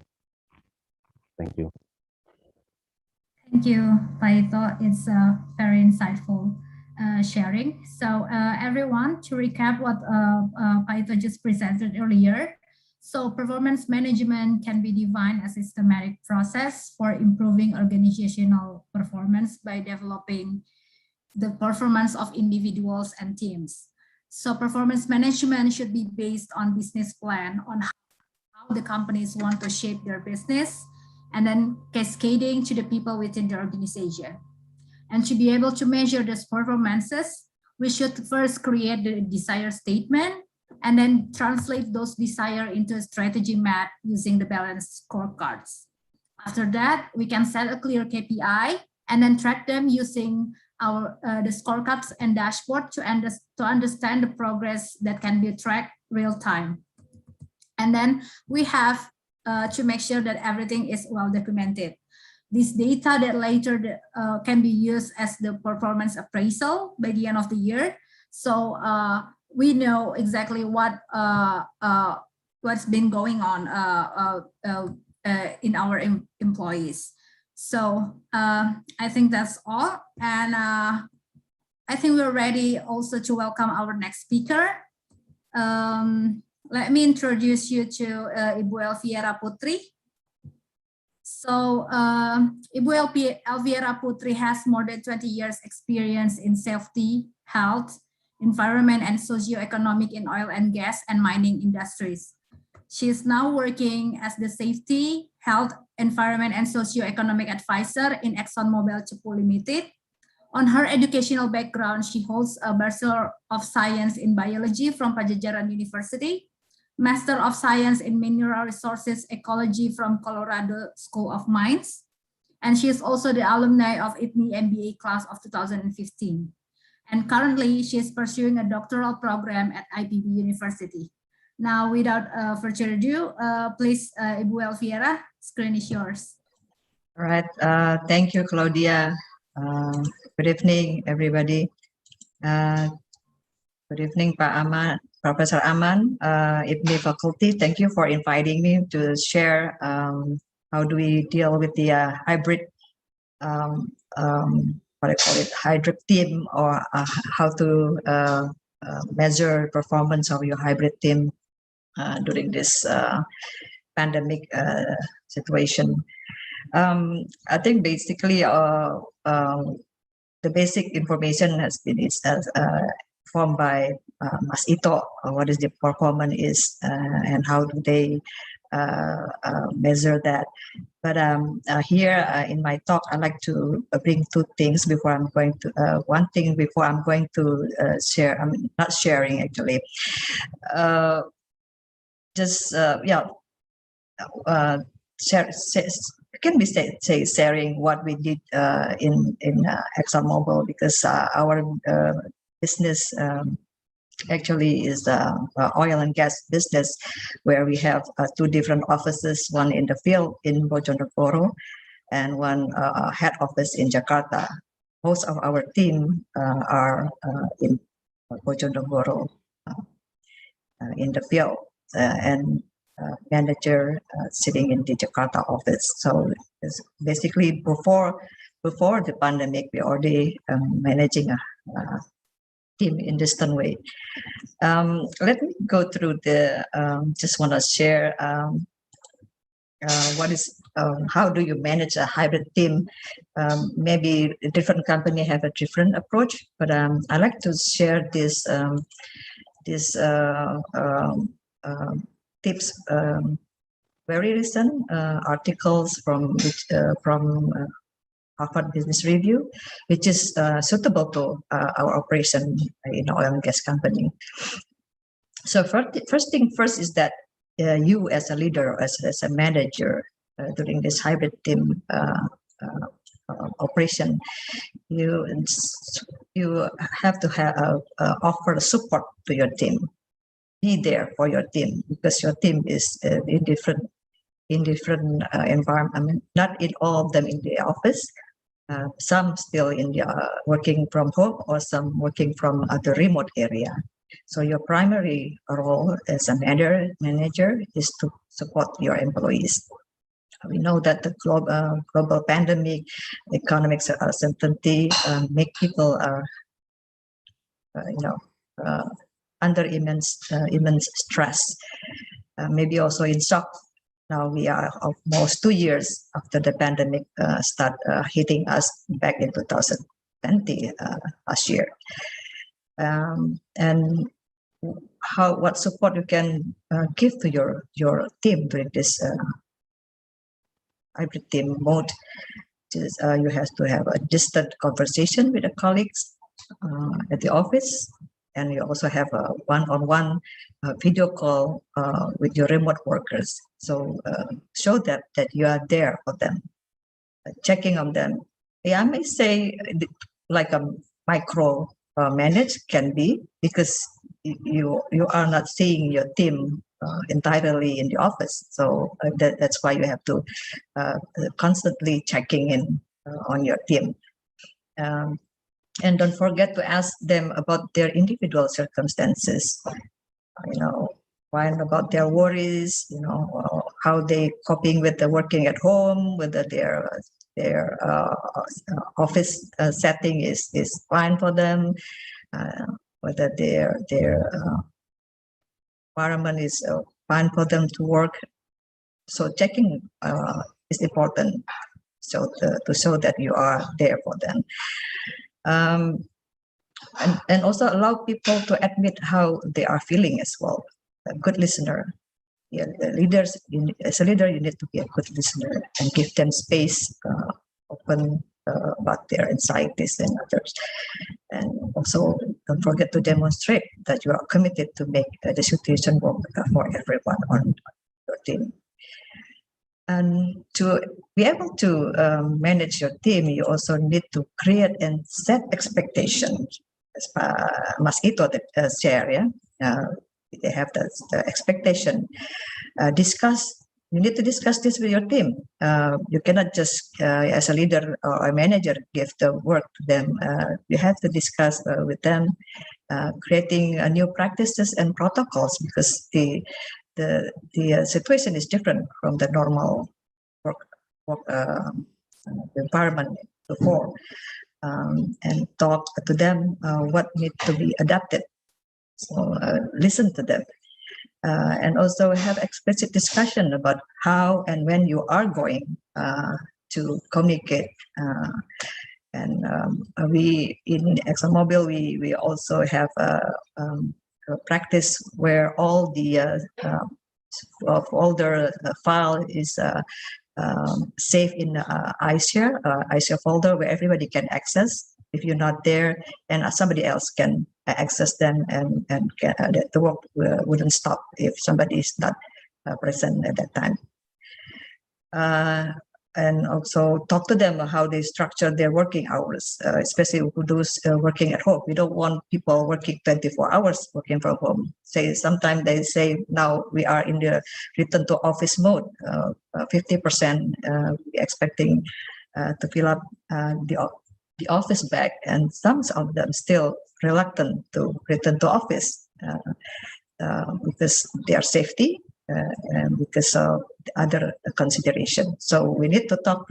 Thank you. Thank you, Paito. It's very insightful sharing. So everyone, to recap what Paito just presented earlier. So performance management can be defined as a systematic process for improving organizational performance by developing the performance of individuals and teams. So performance management should be based on business plan on how the companies want to shape their business, and then cascading to the people within the organization. And to be able to measure these performances, we should first create the desire statement and then translate those desire into a strategy map using the balanced scorecards. After that, we can set a clear KPI and then track them using our the scorecards and dashboard to understand the progress that can be tracked real time. And then we have to make sure that everything is well documented. This data that later can be used as the performance appraisal by the end of the year. So we know exactly what's been going on in our employees. So I think that's all. And I think we're ready also to welcome our next speaker. Let me introduce you to Ibu Elviera Putri. So Ibu Elviera Putri has more than 20 years experience in safety, health, environment, and socioeconomic in oil and gas and mining industries. She is now working as the safety, health, environment, and socioeconomic advisor in ExxonMobil Cepu Limited. On her educational background, she holds a Bachelor of Science in Biology from Pajajaran University, Master of Science in Mineral Resources Ecology from Colorado School of Mines, and she is also the alumni of IPMI MBA class of 2015. And currently, she is pursuing a doctoral program at IPB University. Now, without further ado, please, Ibu Elviera, screen is yours. All right, thank you, Claudia. Good evening, everybody. Good evening, Pak Aman, Professor Aman, IPMI faculty. Thank you for inviting me to share how do we deal with the hybrid, what I call it, hybrid team, or how to measure performance of your hybrid team during this pandemic situation. I think basically the basic information has been formed by Mas Ito, what is the performance is and how do they measure that. But here in my talk, I like to bring two things before I'm going to, one thing before I'm going to share, I'm not sharing actually. Can be say sharing what we did in ExxonMobil, because our business actually is the oil and gas business, where we have two different offices, one in the field in Bojonegoro and one head office in Jakarta. Most of our team are in Bojonegoro in the field, and manager sitting in the Jakarta office. So it's basically before the pandemic, we already managing a team in distant way. Let me go through the. Just want to share what is how do you manage a hybrid team? Maybe a different company have a different approach, but I like to share this tips, very recent articles from Harvard Business Review, which is suitable to our operation in oil and gas company. So first thing first is that you as a leader, as a manager during this hybrid team operation, you have to offer support to your team. Be there for your team, because your team is in different environment. I mean, not in all of them in the office. Some still in the working from home, or some working from the remote area. So your primary role as a manager is to support your employees. We know that the global pandemic, economic uncertainty make people under immense stress, maybe also in shock. Now we are almost 2 years after the pandemic start hitting us back in 2020 last year. And what support you can give to your team during this hybrid team mode? You have to have a distant conversation with the colleagues at the office. And you also have a one-on-one video call with your remote workers. So show that you are there for them, checking on them. Yeah, I may say like a micro manage can be, because you are not seeing your team entirely in the office. So that's why you have to constantly checking in on your team. And don't forget to ask them about their individual circumstances, about their worries, how they coping with the working at home, whether their office setting is fine for them, whether their environment is fine for them to work. So checking is important, so to show that you are there for them. And also allow people to admit how they are feeling as well. A good listener. Yeah, as a leader, you need to be a good listener and give them space, open about their anxieties and others. And also don't forget to demonstrate that you are committed to make the situation work for everyone on your team. And to be able to manage your team, you also need to create and set expectations. As Mas Ito share, they have the expectation. You need to discuss this with your team. You cannot just, as a leader or a manager, give the work to them. You have to discuss with them, creating new practices and protocols, because the situation is different from the normal work environment before, and talk to them what needs to be adapted So listen to them. And also have explicit discussion about how and when you are going to communicate. And we in ExxonMobil we also have a practice where all the of all the file is safe in iShare folder where everybody can access. If you're not there, and somebody else can access them, and the work wouldn't stop if somebody is not present at that time. And also talk to them how they structure their working hours, especially those working at home. We don't want people working 24 hours working from home. Say sometimes they say now we are in the return to office mode. 50% expecting to fill up the office back, and some of them still reluctant to return to office because their safety and because of other consideration. So we need to talk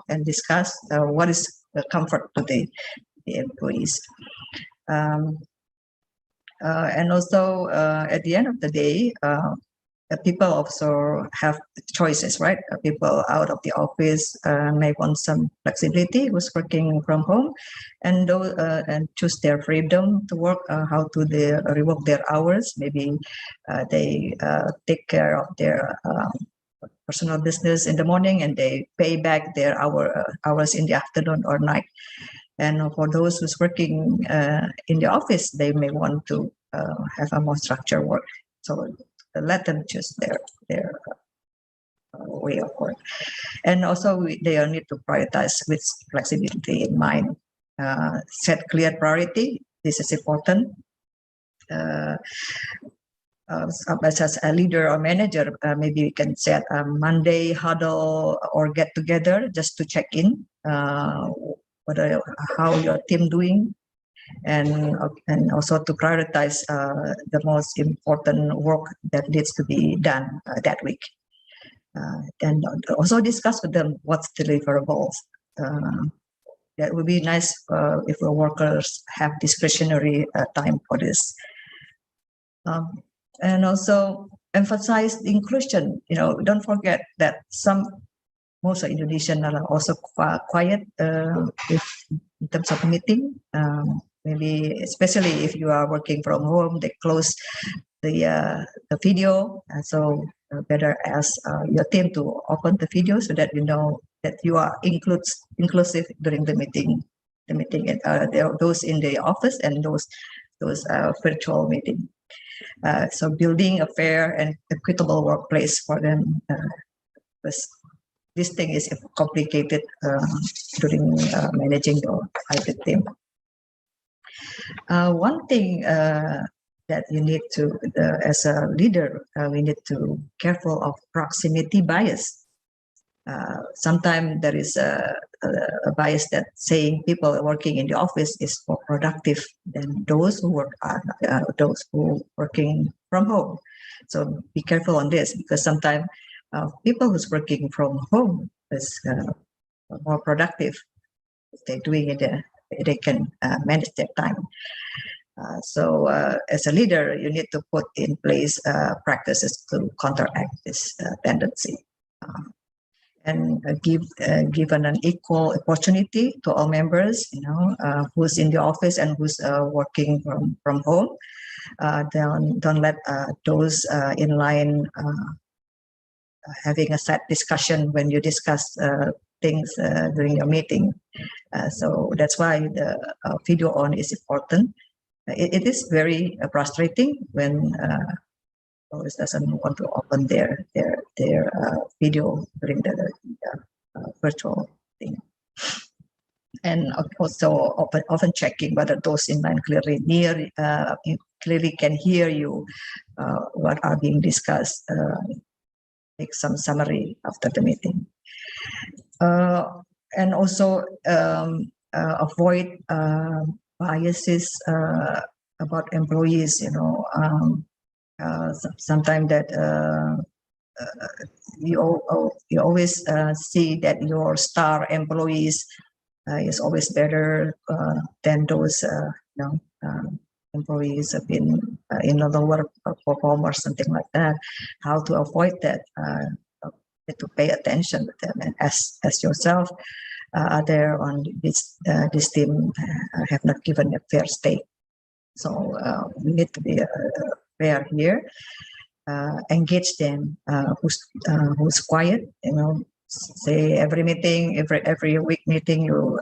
and discuss what is the comfort to the employees. And also at the end of the day, people also have choices, right? People out of the office may want some flexibility who's working from home, and choose their freedom to work, how to rework their hours. Maybe they take care of their personal business in the morning, and they pay back their hours in the afternoon or night. And for those who's working in the office, they may want to have a more structured work. So let them choose their way of work. And also they need to prioritize with flexibility in mind. Set clear priority. This is important. As a leader or manager, maybe we can set a Monday huddle or get together just to check in how your team doing, and also to prioritize the most important work that needs to be done that week. And also discuss with them what's deliverables. That would be nice if the workers have discretionary time for this. And also emphasize the inclusion. Don't forget that most of Indonesians are also quiet in terms of meeting. Maybe especially if you are working from home, they close the video. So better ask your team to open the video so that you know that you are inclusive during the meeting. There are those in the office and those virtual meeting. So building a fair and equitable workplace for them. This thing is complicated during managing the hybrid team. One thing that you need to, as a leader, we need to be careful of proximity bias. Sometimes there is a bias that saying people working in the office is more productive than those who working from home. So be careful on this, because sometimes people who's working from home is more productive. If they're doing it, they can manage their time. So as a leader, you need to put in place practices to counteract this tendency. And give an equal opportunity to all members, who's in the office and who's working from home. Don't let those in line having a set discussion when you discuss things during your meeting. So that's why the video on is important. It is very frustrating when always doesn't want to open their video during the virtual thing. And also often checking whether those in line clearly can hear you what are being discussed. Make some summary after the meeting. And also avoid biases about employees. Sometimes that you always see that your star employees is always better than those employees have been in a lower performer, something like that, how to avoid that, to pay attention to them. And as yourself, there on this team have not given a fair stake. So we need to be fair here. Engage them who's quiet, say every meeting, every week meeting, you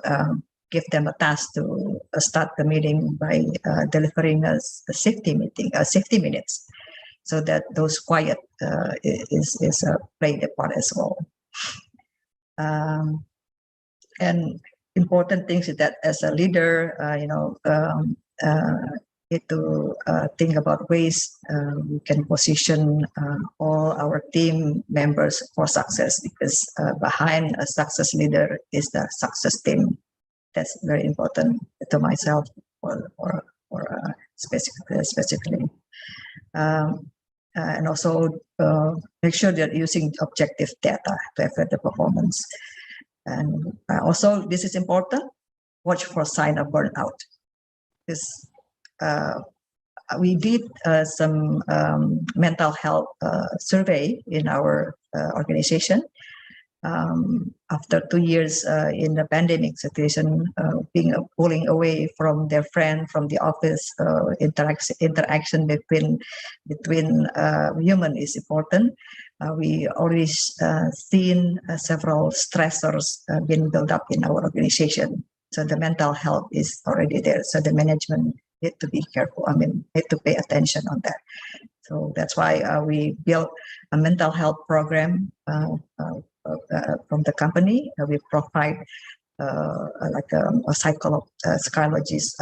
give them a task to start the meeting by delivering a safety meeting, 60 minutes, so that those quiet is playing a part as well. And important things is that as a leader, need to think about ways we can position all our team members for success, because behind a success leader is the success team. That's very important to myself, or specifically. And also make sure that using objective data to affect the performance. And also, this is important, watch for sign of burnout. Because we did some mental health survey in our organization. After 2 years in the pandemic situation, being pulling away from their friend, from the office, interaction between human is important. We already seen several stressors being built up in our organization. So the mental health is already there. So the management need to be careful. Need to pay attention on that. So that's why we built a mental health program from the company. We provide like a psychologist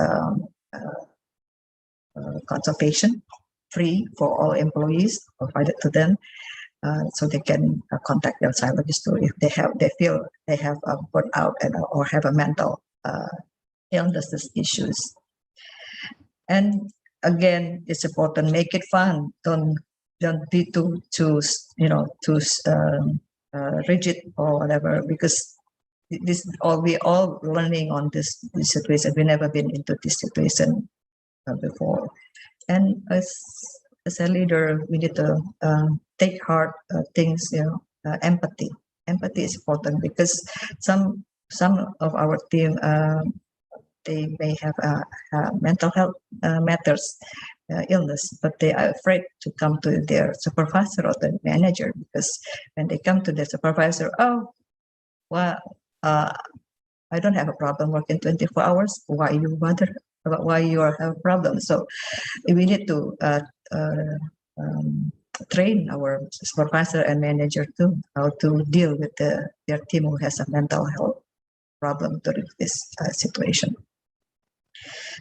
consultation, free for all employees, provided to them, so they can contact their psychologist too if they feel they have a burnout or have a mental illnesses issues. And again, it's important, make it fun. Don't be too rigid or whatever, because we all learning on this situation. We never been into this situation before. And as a leader, we need to take heart things. Empathy. Empathy is important, because some of our team they may have mental health matters, illness, but they are afraid to come to their supervisor or the manager, because when they come to the supervisor, I don't have a problem working 24 hours. Why you bother about why you have a problem? So we need to train our supervisor and manager too, how to deal with their team who has a mental health problem during this situation.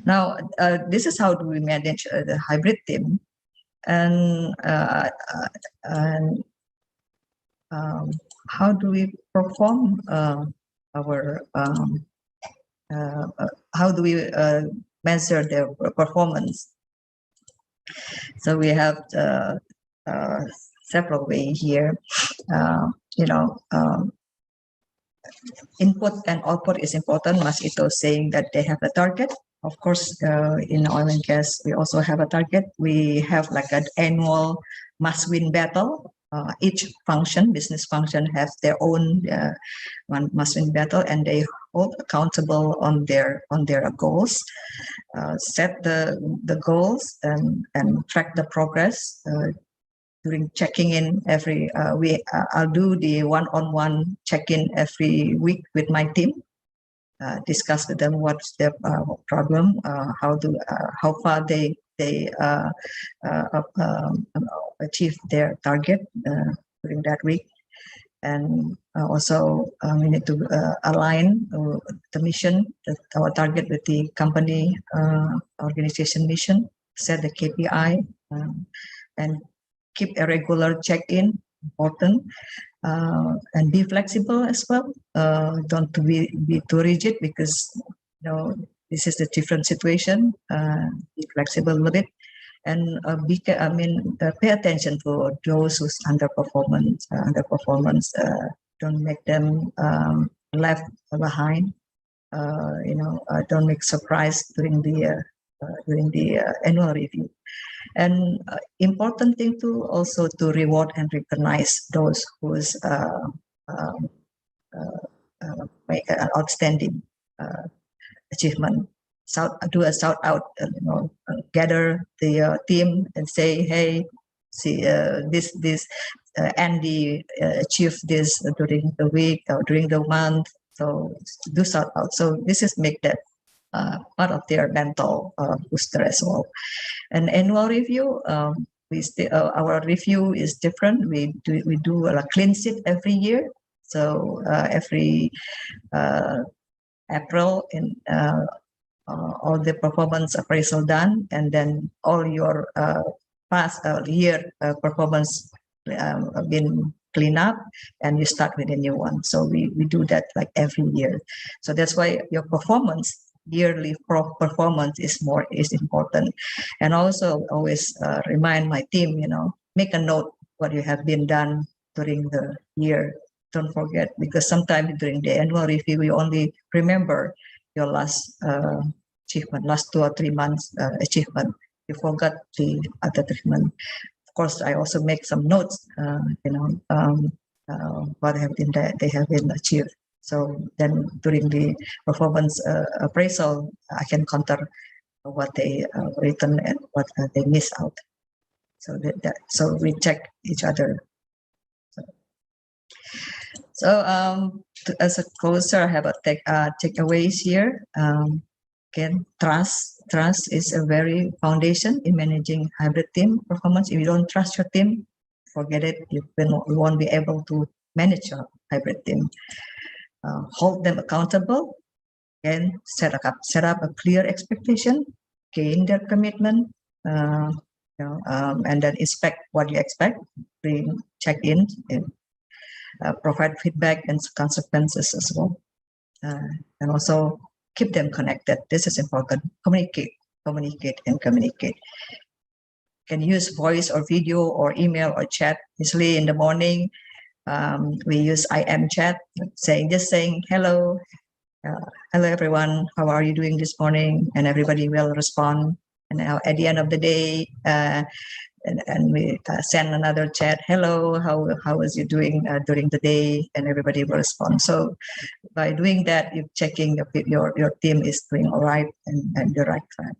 Now, this is how do we manage the hybrid team, and how do we perform our how do we measure their performance? So we have several ways here. Input and output is important. Mas Ito saying that they have a target. Of course, in oil and gas, we also have a target. We have like an annual must-win battle. Each business function, has their own one must-win battle, and they hold accountable on their goals. Set the goals and track the progress. During checking in every I'll do the one-on-one check-in every week with my team. Discuss with them what's their problem, how far they achieve their target during that week, and also we need to align the mission, our target, with the company organization mission. Set the KPI and keep a regular check-in, important, and be flexible as well. Don't be too rigid, because this is a different situation. Be flexible a little bit, and pay attention to those who's underperformance. Don't make them left behind. Don't make surprise during the during the annual review. And important thing to also to reward and recognize those who's make an outstanding achievement. Do a shout out, gather the team and say, hey, see, this Andy achieved this during the week or during the month. So do shout out. So this is make that part of their mental booster as well. An annual review, our review is different. We do a clean sheet every year. So every April in all the performance appraisal done, and then all your past year performance been cleaned up, and you start with a new one. So we do that like every year. So that's why your performance, yearly performance is important. And also always remind my team, make a note what you have been done during the year. Don't forget, because sometimes during the annual review, we only remember your last achievement, last 2 or 3 months achievement. You forgot the other 3 months. Of course, I also make some notes, what they have been achieved. So then during the performance appraisal, I can counter what they written and what they miss out. So so we check each other. So as a closer, I have a takeaways here. Again, trust is a very foundation in managing hybrid team performance. If you don't trust your team, forget it. You won't be able to manage your hybrid team. Hold them accountable, and set up a clear expectation, gain their commitment, and then inspect what you expect, bring check-in, and provide feedback and consequences as well, and also keep them connected. This is important. Communicate. Can use voice or video or email or chat. Usually in the morning, we use IM chat, just saying hello, hello everyone, how are you doing this morning? And everybody will respond. And now at the end of the day, and we send another chat, hello, how is you doing during the day? And everybody will respond. So by doing that, you're checking your team is doing all right and the right track.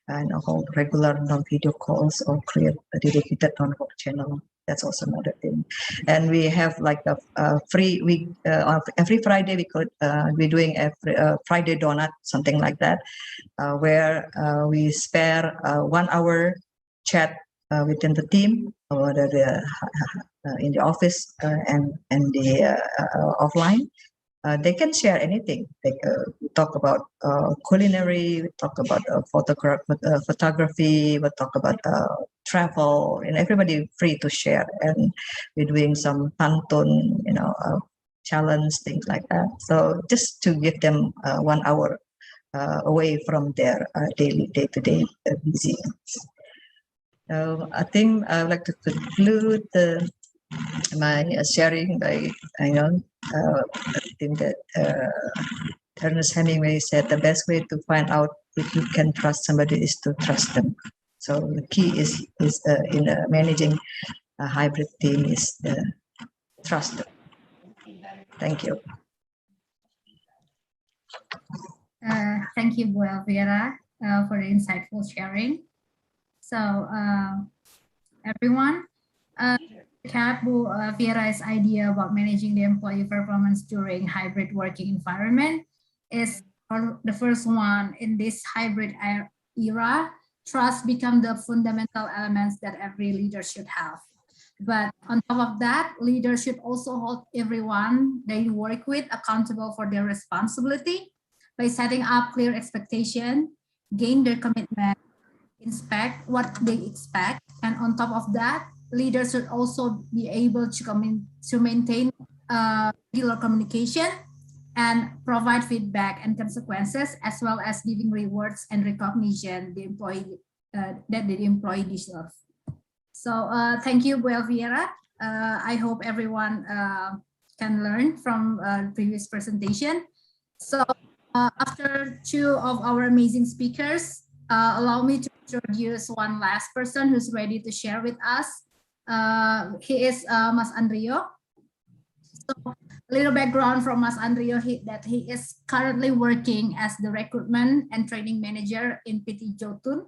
And hold regular non-video calls or create a dedicated non-work channel. That's also another thing. And we have like a free week every Friday. We're doing every Friday donut, something like that, where we spare 1 hour chat within the team, or in the office and the offline. They can share anything. They talk about culinary, we talk about photography, we talk about travel, and everybody free to share. And we're doing some pantun, challenge, things like that. So just to give them 1 hour away from their daily day-to-day busy. So I think I would like to conclude my sharing by, I think that Ernest Hemingway said the best way to find out if you can trust somebody is to trust them. So the key is in managing a hybrid team is trust. Thank you. Thank you, Bu Elvira, for the insightful sharing. So everyone, recap Bu Elvira's idea about managing the employee performance during hybrid working environment is the first one in this hybrid era. Trust become the fundamental elements that every leader should have. But on top of that, leaders should also hold everyone they work with accountable for their responsibility by setting up clear expectation, gain their commitment, inspect what they expect, and on top of that, leaders should also be able to maintain regular communication and provide feedback and consequences, as well as giving rewards and recognition the employee that the employee deserves. So thank you, Bu Elvira. I hope everyone can learn from the previous presentation. So after 2 of our amazing speakers, Allow me to introduce one last person who's ready to share with us. He is Mas Andrio. So a little background from Mas Andrio, that he is currently working as the recruitment and training manager in PT Jotun.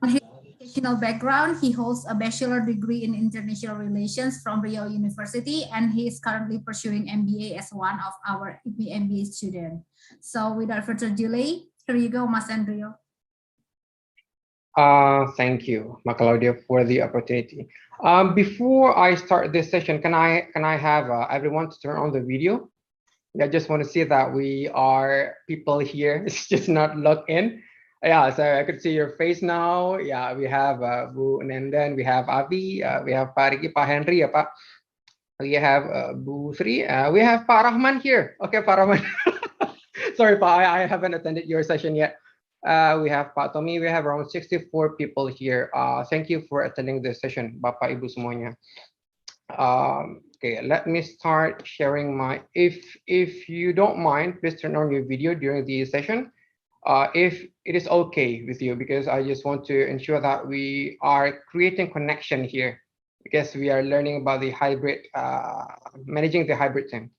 On his educational background, he holds a bachelor degree in international relations from Riau University, and he is currently pursuing MBA as one of our IPMI MBA students. So without further delay, here you go, Mas Andrio. Thank you, Claudia, for the opportunity. Before I start this session, can I have everyone to turn on the video? I just want to see that we are people here. It's just not logged in. Yeah, so I could see your face now. Yeah, we have Bu Nenden, we have Avi, we have Pak Riki, Pak Henry, ya Pak. We have Bu Sri, we have Pak Rahman here. Okay, Pak Rahman. Sorry, Pak, I haven't attended your session yet. We have Pak Tommy, we have around 64 people here. Thank you for attending this session, Bapak Ibu semuanya. Okay, let me start sharing my, if you don't mind, please turn on your video during the session. If it is okay with you, because I just want to ensure that we are creating connection here, because we are learning about the hybrid, managing the hybrid team.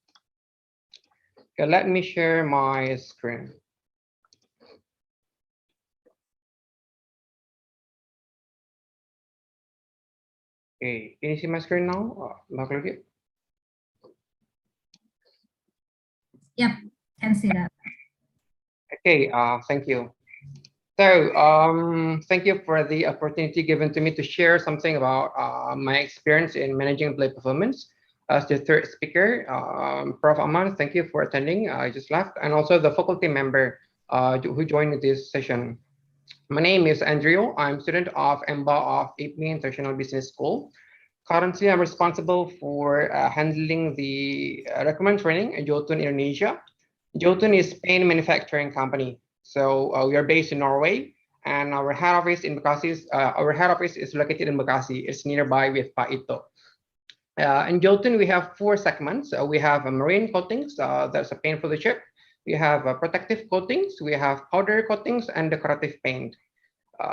Okay, let me share my screen. Okay, can you see my screen now, Claudia? Yep, can see that. Okay, thank you. So, thank you for the opportunity given to me to share something about my experience in managing employee performance. As the third speaker, Prof. Aman, thank you for attending. I just left, and also the faculty member who joined this session. My name is Andrew. I'm student of MBA of IPMI International Business School. Currently, I'm responsible for handling the recommend training in Jotun, Indonesia. Jotun is paint manufacturing company. So we are based in Norway, and our head office in Bekasi. Our head office is located in Bekasi. It's nearby with Pak Ito. In Jotun, we have 4 segments. We have marine coatings. That's a paint for the ship. We have protective coatings. We have powder coatings and decorative paint.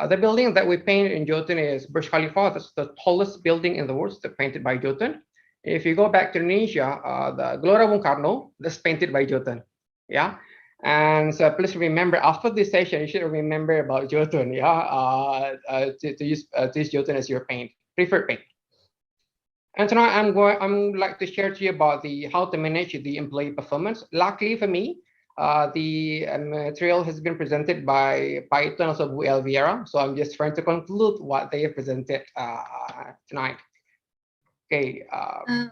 The building that we paint in Jotun is Burj Khalifa. That's the tallest building in the world that's painted by Jotun. If you go back to Indonesia, the Gelora Bung Karno, that's painted by Jotun. Yeah. And so please remember, after this session, you should remember about Jotun. Yeah. To use Jotun as your preferred paint. And tonight I'm like to share to you about how to manage the employee performance. Luckily for me, the material has been presented by Python, also Bu Elvira. So I'm just trying to conclude what they have presented tonight. Okay.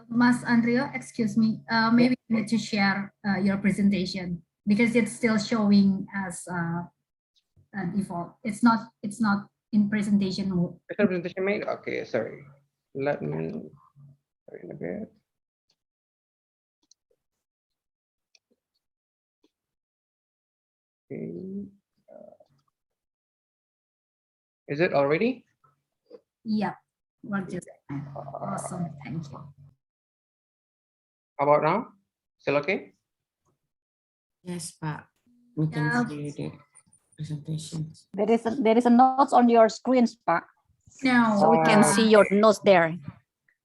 Mas Andrea, excuse me. Maybe you need to share your presentation because it's still showing as default. It's not in presentation mode. Presentation mode. Okay, sorry. Let me. In a bit. Okay. Is it already? Yeah, we're just awesome. Thank you. How about now? Still okay? Yes, Pak. We can see the presentation. There is a notes on your screens, Pak. No. So we can see your notes there.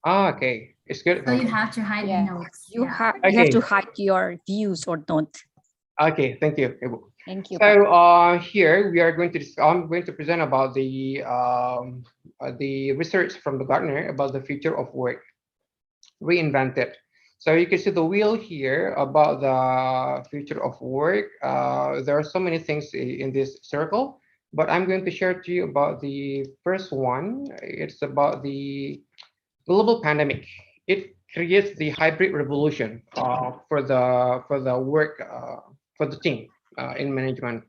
Ah, okay. It's good. So you have to hide the notes. You have to hide your views or not. Okay, thank you. Thank you. So here we are going to I'm going to present about the research from the Gartner about the future of work, reinvented. So you can see the wheel here about the future of work. There are so many things in this circle, but I'm going to share to you about the first one. It's about the global pandemic. It creates the hybrid revolution for the work for the team in management.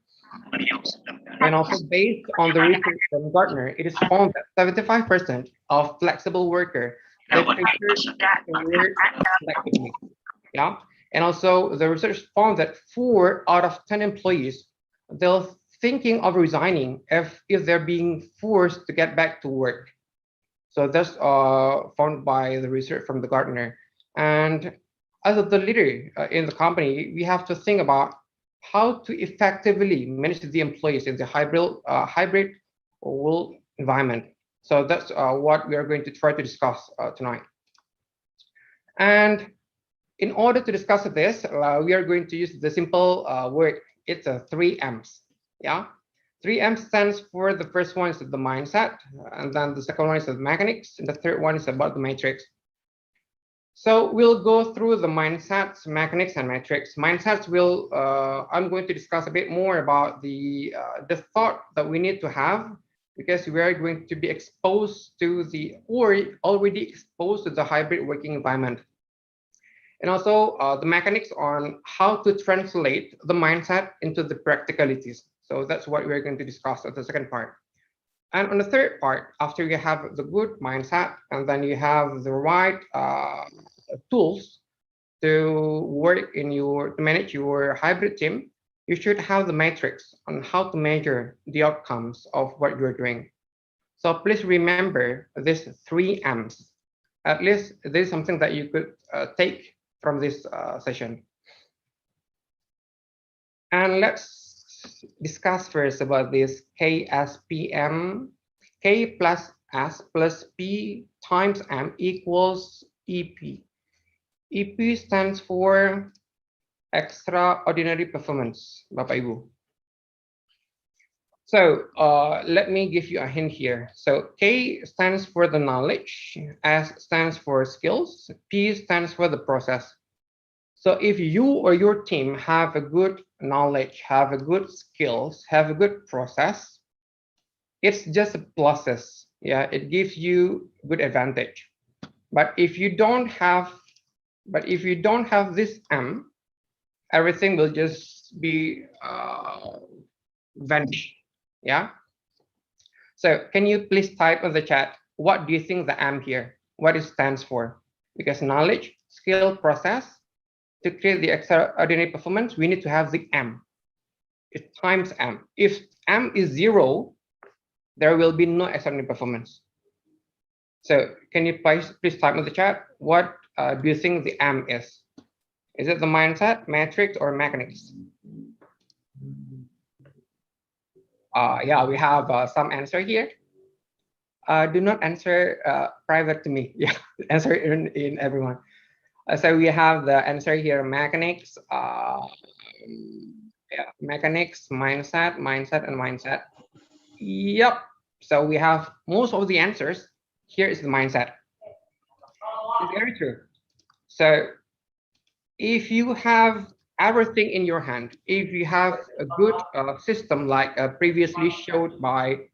And also based on the research from Gartner, it is found that 75% of flexible workers they prefer to work flexibly. Yeah. And also the research found that 4 out of 10 employees they're thinking of resigning if they're being forced to get back to work. So that's found by the research from the Gartner. And as the leader in the company, we have to think about how to effectively manage the employees in the hybrid work environment. So that's what we are going to try to discuss tonight. And in order to discuss this, we are going to use the simple word. It's a 3Ms. Yeah, 3M stands for, the first one is the mindset, and then the second one is the mechanics, and the third one is about the matrix. So we'll go through the mindsets, mechanics, and metrics. Mindsets will, I'm going to discuss a bit more about the thought that we need to have, because we are going to be exposed to or already exposed to the hybrid working environment. And also the mechanics on how to translate the mindset into the practicalities. So that's what we're going to discuss at the second part. And on the third part, after you have the good mindset, and then you have the right tools to work to manage your hybrid team, you should have the matrix on how to measure the outcomes of what you're doing. So please remember this 3Ms. At least this is something that you could take from this session. And let's discuss first about this KSPM. K plus S plus P times M equals EP. EP stands for extraordinary performance, Bapak Ibu. So let me give you a hint here. So K stands for the knowledge, S stands for skills, P stands for the process. So if you or your team have a good knowledge, have a good skills, have a good process, it's just a pluses. Yeah, it gives you good advantage. But if you don't have this M, everything will just be vanish. Yeah. So can you please type in the chat, what do you think the M here, what it stands for? Because knowledge, skill, process, to create the extraordinary performance, we need to have the M. It times M. If M is 0, there will be no extraordinary performance. So can you please type in the chat, what do you think the M is? Is it the mindset, matrix, or mechanics? Yeah, we have some answer here. Do not answer private to me. Yeah, answer in everyone. So we have the answer here, mechanics, yeah, mechanics, mindset, and mindset. Yep. So we have most of the answers. Here is the mindset. It's very true. So if you have everything in your hand, if you have a good system like previously showed by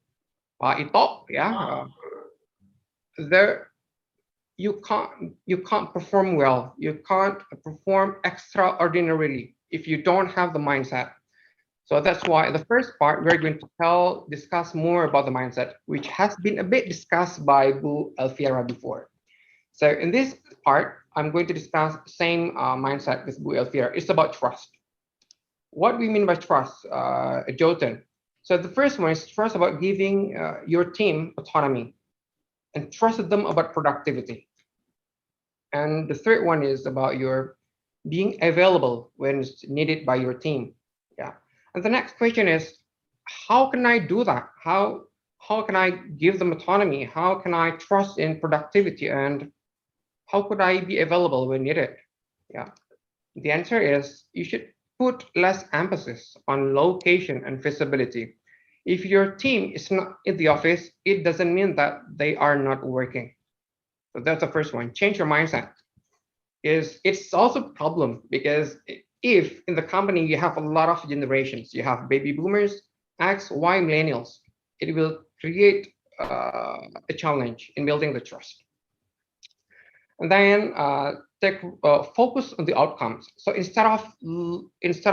Ito, yeah, there you can't perform well. You can't perform extraordinarily if you don't have the mindset. So that's why the first part we're going to discuss more about the mindset, which has been a bit discussed by Bu Elvira before. So in this part, I'm going to discuss the same mindset with Bu Elvira. It's about trust. What we mean by trust, Jotun. So the first one is trust about giving your team autonomy and trust them about productivity. And the third one is about your being available when it's needed by your team. Yeah. And the next question is, how can I do that? How can I give them autonomy? How can I trust in productivity? And how could I be available when needed? Yeah. The answer is you should put less emphasis on location and visibility. If your team is not in the office, it doesn't mean that they are not working. So that's the first one. Change your mindset. It's also a problem because if in the company you have a lot of generations, you have baby boomers, X, Y, millennials, it will create a challenge in building the trust. And then focus on the outcomes. So instead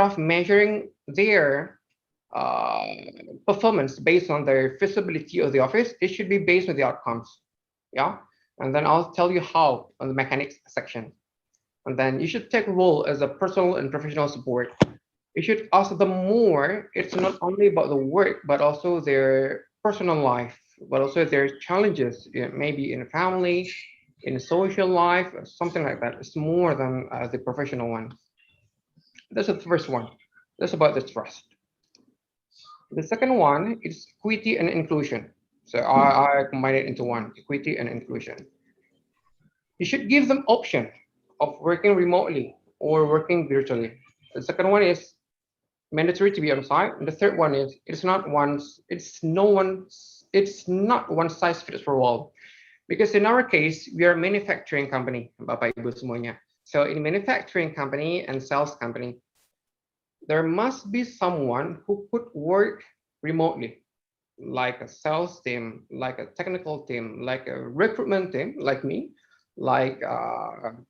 of measuring their performance based on their visibility of the office, it should be based on the outcomes. Yeah. And then I'll tell you how on the mechanics section. And then you should take a role as a personal and professional support. You should ask them more. It's not only about the work, but also their personal life, but also their challenges, maybe in family, in social life, something like that. It's more than the professional one. That's the first one. That's about the trust. The second one is equity and inclusion. So I combine it into one, equity and inclusion. You should give them option of working remotely or working virtually. The second one is mandatory to be on site. And the third one is it's not one size fits for all. Because in our case, we are a manufacturing company, Bapak Ibu semuanya. So in manufacturing company and sales company, there must be someone who could work remotely, like a sales team, like a technical team, like a recruitment team, like me, like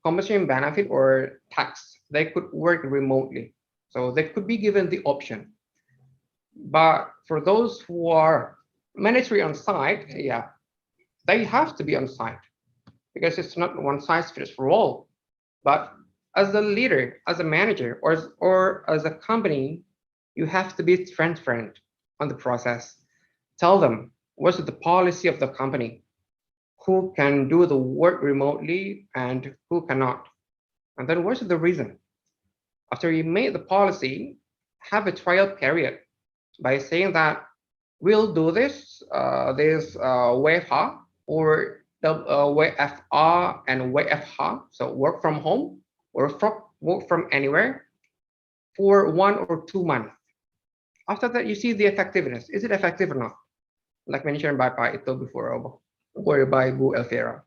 compensation benefit or tax. They could work remotely. So they could be given the option. But for those who are mandatory on site, yeah, they have to be on site because it's not one size fits for all. But as a leader, as a manager, or as a company, you have to be transparent on the process. Tell them what's the policy of the company, who can do the work remotely and who cannot. And then what's the reason? After you made the policy, have a trial period by saying that we'll do this, WFH or WFR and WFH, so work from home or work from anywhere for 1 or 2 months. After that, you see the effectiveness. Is it effective or not? Like mentioned by Pak Ito before, or by Bu Elvira.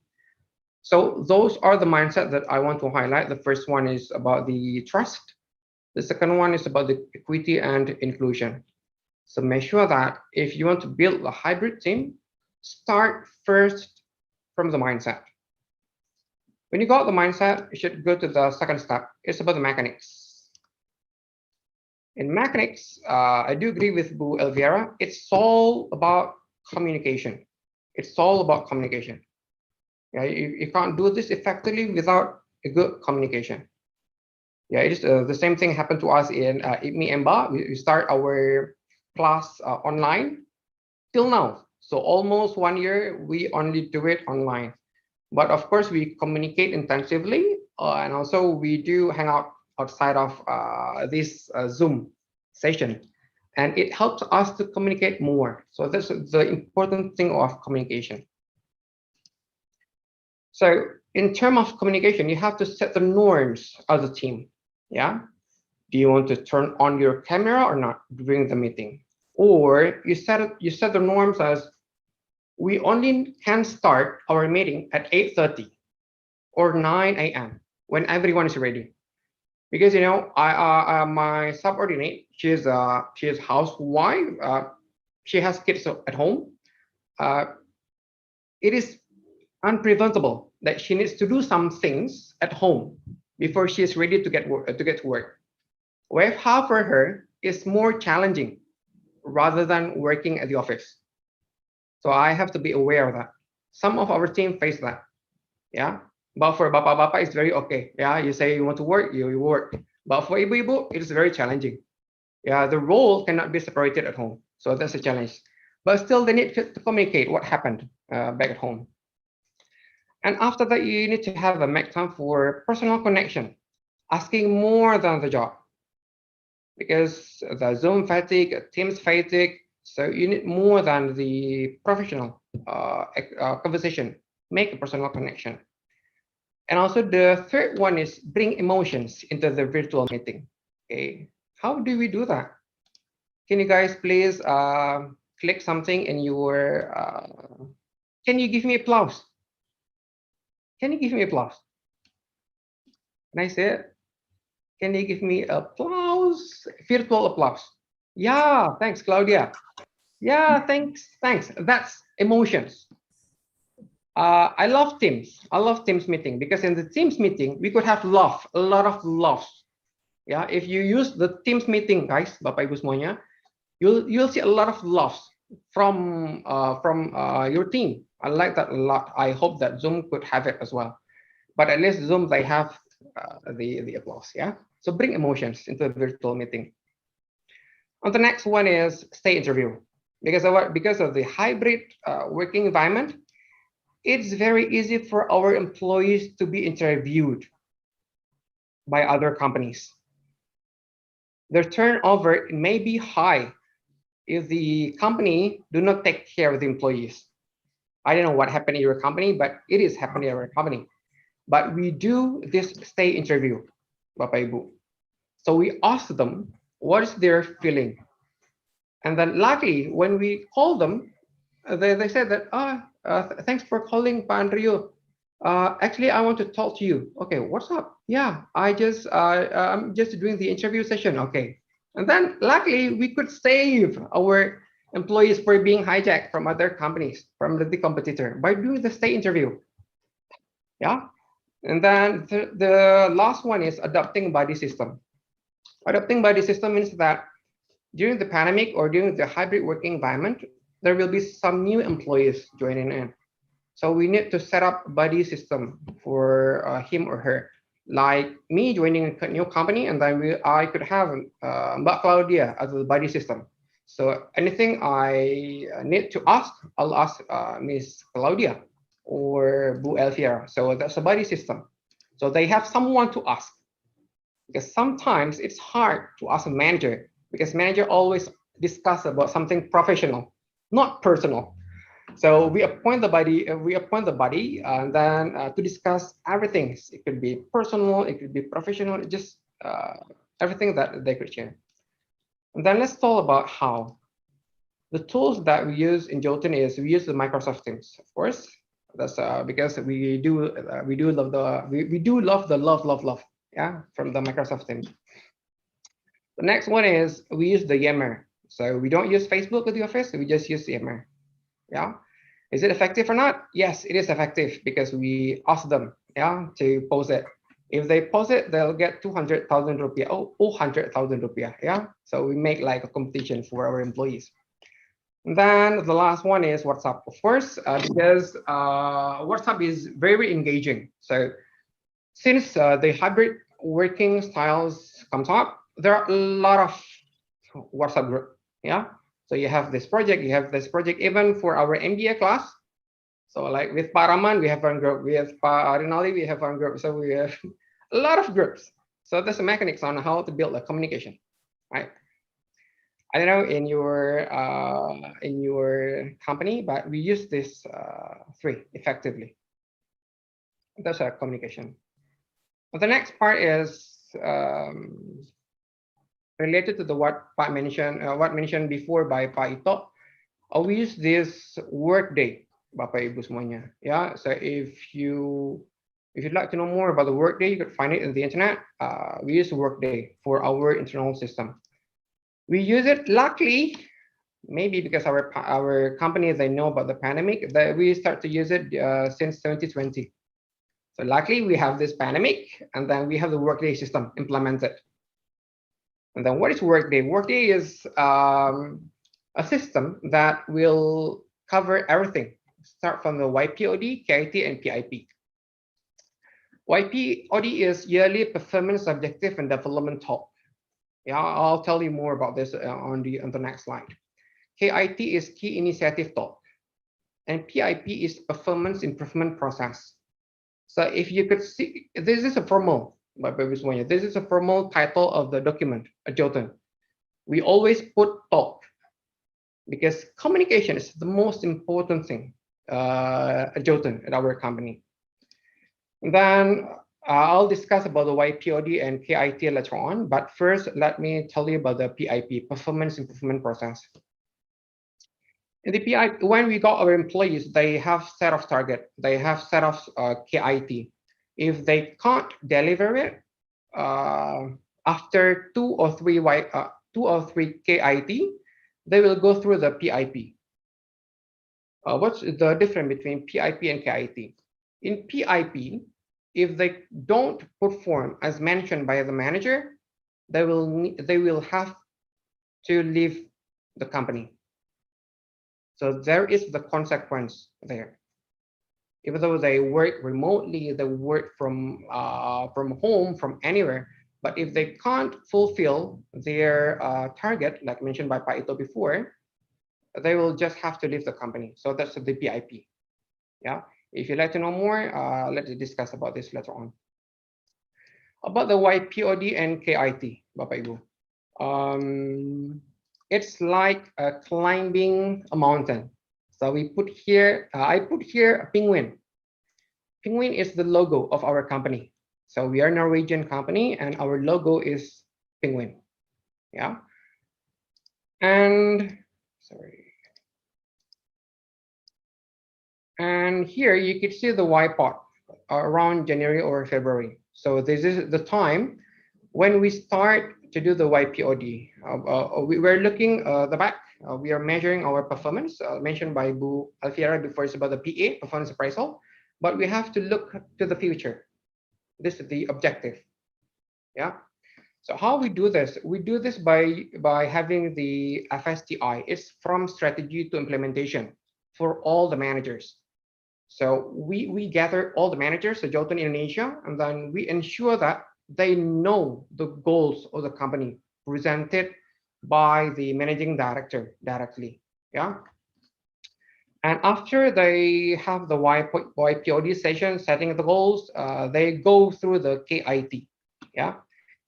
So those are the mindset that I want to highlight. The first one is about the trust. The second one is about the equity and inclusion. So make sure that if you want to build a hybrid team, start first from the mindset. When you got the mindset, you should go to the second step. It's about the mechanics. In mechanics, I do agree with Bu Elvira. It's all about communication. It's all about communication. Yeah, you can't do this effectively without a good communication. Yeah, it is the same thing happened to us in IPMI MBA. We start our class online till now. So almost 1 year, we only do it online. But of course, we communicate intensively, and also we do hang out outside of this Zoom session. And it helps us to communicate more. So that's the important thing of communication. So in terms of communication, you have to set the norms as a team. Yeah. Do you want to turn on your camera or not during the meeting? Or you set the norms as we only can start our meeting at 8:30 or 9 a.m. when everyone is ready. Because you know, my subordinate, she is housewife. She has kids at home. It is unpreventable that she needs to do some things at home before she is ready to get to work. WFH for her is more challenging rather than working at the office. So I have to be aware of that. Some of our team face that. Yeah. But for Bapak it's very okay. Yeah, you say you want to work, you work. But for Ibu, it is very challenging. Yeah, the role cannot be separated at home. So that's a challenge. But still, they need to communicate what happened back at home. And after that, you need to have a make time for personal connection, asking more than the job. Because the Zoom fatigue, Teams fatigue, so you need more than the professional conversation, make a personal connection. And also the third one is bring emotions into the virtual meeting. Okay, how do we do that? Can you guys please click something in your, can you give me applause? Can you give me applause? Can I say it? Can you give me applause? Virtual applause. Yeah, thanks, Claudia. Yeah, thanks. That's emotions. I love Teams. I love Teams meeting because in the Teams meeting, we could have laugh, a lot of laughs. Yeah, if you use the Teams meeting, guys, Bapak Ibu semuanya, you'll see a lot of laughs from your team. I like that a lot. I hope that Zoom could have it as well. But at least Zoom, they have the applause, yeah? So bring emotions into the virtual meeting. And the next one is stay interview. Because of the hybrid working environment, it's very easy for our employees to be interviewed by other companies. Their turnover may be high if the company do not take care of the employees. I don't know what happened in your company, but it is happening in our company. But we do this stay interview, Bapak Ibu. So we ask them what is their feeling. And then luckily, when we call them, they said that, thanks for calling, Pak Andrio. Actually, I want to talk to you. Okay, what's up? Yeah, I'm just doing the interview session. Okay. And then luckily, we could save our employees for being hijacked from other companies, from the competitor by doing the stay interview. Yeah. And then the last one is adopting buddy system. Adopting buddy system means that during the pandemic or during the hybrid working environment, there will be some new employees joining in. So we need to set up a buddy system for him or her. Like me joining a new company, and then I could have Mbak Claudia as the buddy system. So anything I need to ask, I'll ask Miss Claudia or Bu Elvira. So that's a buddy system. So they have someone to ask. Because sometimes it's hard to ask a manager, because manager always discuss about something professional, not personal. So we appoint the buddy, and then to discuss everything. It could be personal, it could be professional, just everything that they could share. And then let's talk about how. The tools that we use in Jotun is we use the Microsoft Teams, of course. That's because we do love the love, yeah, from the Microsoft Teams. The next one is we use the Yammer. So we don't use Facebook at the office, we just use Yammer. Yeah. Is it effective or not? Yes, it is effective because we ask them, yeah, to post it. If they post it, they'll get 200,000 rupiah, 100,000 rupiah, yeah? So we make like a competition for our employees. And then the last one is WhatsApp, of course, because WhatsApp is very engaging. So since the hybrid working styles comes up, there are a lot of WhatsApp group, yeah? So you have this project, even for our MBA class. So like with Pak Raman, we have one group. With Pak Rinaldi, we have one group. So we have a lot of groups. So there's a mechanics on how to build a communication, right? I don't know in your company, but we use this three effectively. That's our communication. The next part is related to the what mentioned before by Pak Ito. We use this Workday, Bapak Ibu semuanya. Yeah. So if you'd like to know more about the Workday, you could find it on the internet. We use Workday for our internal system. We use it, luckily, maybe because our company, they know about the pandemic, that we start to use it since 2020. So luckily we have this pandemic, and then we have the Workday system implemented. And then what is Workday? Workday is a system that will cover everything. Start from the YPOD, KIT, and PIP. YPOD is yearly performance objective and development talk. Yeah, I'll tell you more about this on the next slide. KIT is key initiative talk, and PIP is performance improvement process. So if you could see, this is a formal, this is a formal title of the document, a Jotun. We always put talk because communication is the most important thing, a Jotun at our company. And then I'll discuss about the YPOD and KIT later on, but first let me tell you about the PIP, performance improvement process. In the PIP, when we got our employees, they have set of target, they have set of KIT. If they can't deliver it after two or three KIT, they will go through the PIP. What's the difference between PIP and KIT? In PIP, if they don't perform as mentioned by the manager, they will have to leave the company. So there is the consequence there. Even though they work remotely, they work from home, from anywhere, but if they can't fulfill their target, like mentioned by Pak Ito before, they will just have to leave the company. So that's the PIP. Yeah. If you'd like to know more, let's discuss about this later on. About the YPOD and KIT, Bapak Ibu. It's like climbing a mountain. So we put here, I put here a penguin. Penguin is the logo of our company. So we are a Norwegian company and our logo is penguin. Yeah. And sorry. And here you could see the whiteboard around January or February. So this is the time when we start to do the YPOD. We're looking the back. We are measuring our performance mentioned by Bu Alfiera before. It's about the PA, performance appraisal, but we have to look to the future. This is the objective. Yeah. So how we do this? We do this by having the FSTI. It's from strategy to implementation for all the managers. So we gather all the managers of Jotun Indonesia, and then we ensure that they know the goals of the company presented by the managing director directly. Yeah. And after they have the YPOD session, setting the goals, they go through the KIT. Yeah.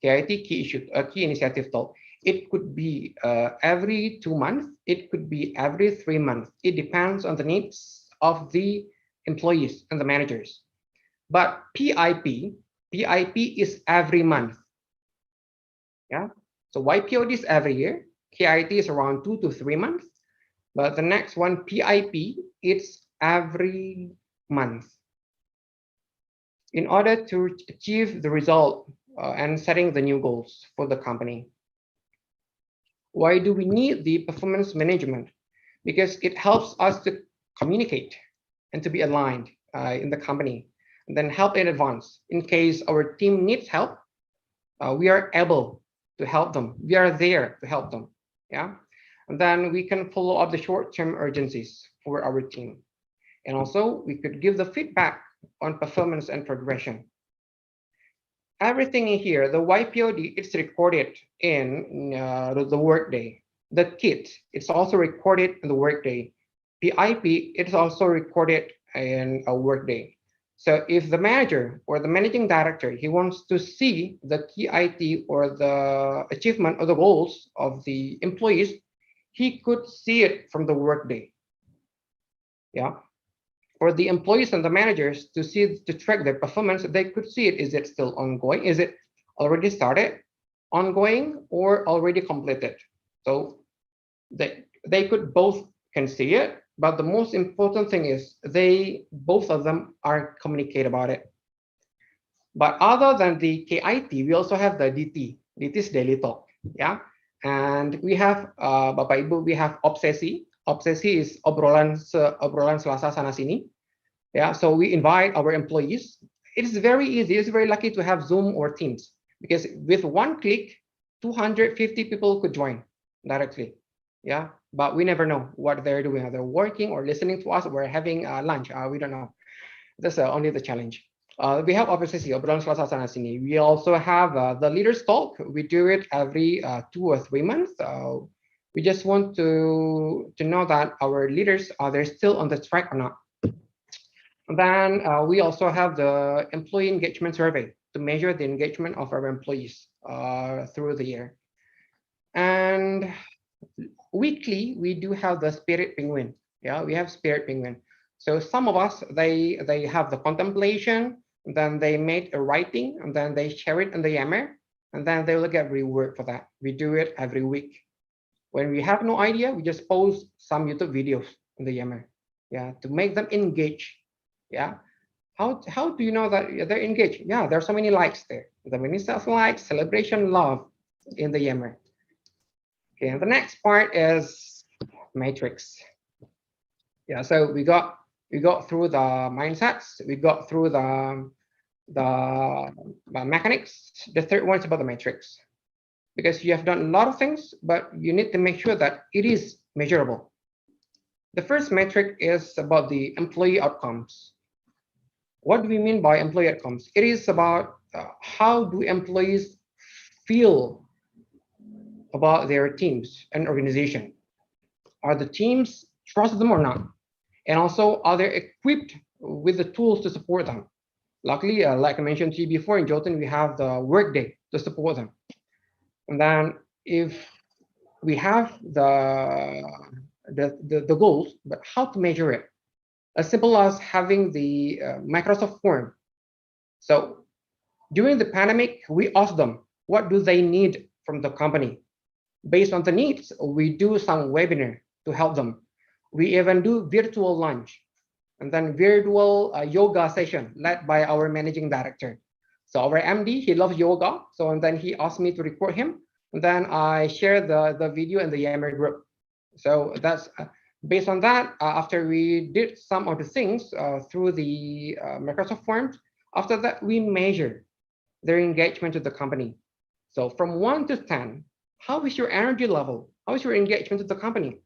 KIT, key issue, key initiative talk. It could be every 2 months. It could be every 3 months. It depends on the needs of the employees and the managers. But PIP is every month. Yeah. So YPOD is every year. KIT is around 2 to 3 months. But the next one, PIP, it's every month. In order to achieve the result and setting the new goals for the company. Why do we need the performance management? Because it helps us to communicate and to be aligned in the company, and then help in advance. In case our team needs help, we are able to help them. We are there to help them. Yeah. And then we can follow up the short-term urgencies for our team. And also we could give the feedback on performance and progression. Everything in here, the YPOD, it's recorded in the workday. The kit, it's also recorded in the workday. PIP, it's also recorded in a workday. So if the manager or the managing director, he wants to see the KIT or the achievement of the goals of the employees, he could see it from the workday. Yeah. For the employees and the managers to see, to track their performance, they could see it. Is it still ongoing? Is it already started, ongoing, or already completed? So they could both can see it, but the most important thing is both of them are communicate about it. But other than the KIT, we also have the DT. DT is daily talk. Yeah. And we have Bapak Ibu, we have obsesi. Obsesi is obrolan Selasa sana sini. Yeah, so we invite our employees. It's very easy. It's very lucky to have Zoom or Teams because with one click, 250 people could join directly. Yeah, but we never know what they're doing. Are they working or listening to us? We're having lunch. We don't know. That's only the challenge. We have obsesi, obrolan Selasa sana sini. We also have the leaders talk. We do it every 2 or 3 months. We just want to know that our leaders, are they still on the track or not? And then we also have the employee engagement survey to measure the engagement of our employees through the year. And weekly, we do have the spirit penguin. Yeah, we have spirit penguin. So some of us, they have the contemplation, then they make a writing, and then they share it in the Yammer, and then they will get reward for that. We do it every week. When we have no idea, we just post some YouTube videos in the Yammer, yeah, to make them engage. Yeah, how do you know that they're engaged? Yeah, there are so many likes there. The many likes, celebration, love in the Yammer. Okay, and the next part is matrix. Yeah, so we got through the mindsets, we got through the mechanics. The third one is about the matrix, because you have done a lot of things, but you need to make sure that it is measurable. The first metric is about the employee outcomes. What do we mean by employee outcomes? It is about how do employees feel about their teams and organization. Are the teams trust them or not? And also, are they equipped with the tools to support them? Luckily, like I mentioned to you before, in Jotun, we have the workday to support them. And then if we have the goals, but how to measure it? As simple as having the Microsoft form. So during the pandemic, we asked them, what do they need from the company? Based on the needs, we do some webinar to help them. We even do virtual lunch and then virtual yoga session led by our managing director. So our MD, he loves yoga. So and then he asked me to record him. And then I share the video in the Yammer group. So that's based on that, after we did some of the things through the Microsoft Forms, after that, we measure their engagement with the company. So from 1 to 10, how is your energy level? How is your engagement with the company?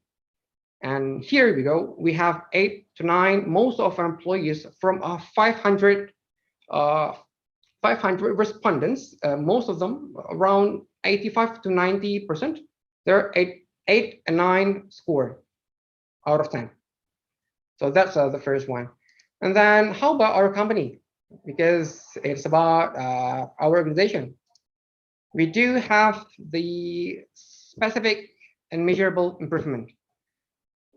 And here we go. We have 8 to 9, most of our employees from 500 respondents, most of them around 85 to 90%. They're 8 and 9 score out of 10. So that's the first one. And then how about our company? Because it's about our organization. We do have the specific and measurable improvement.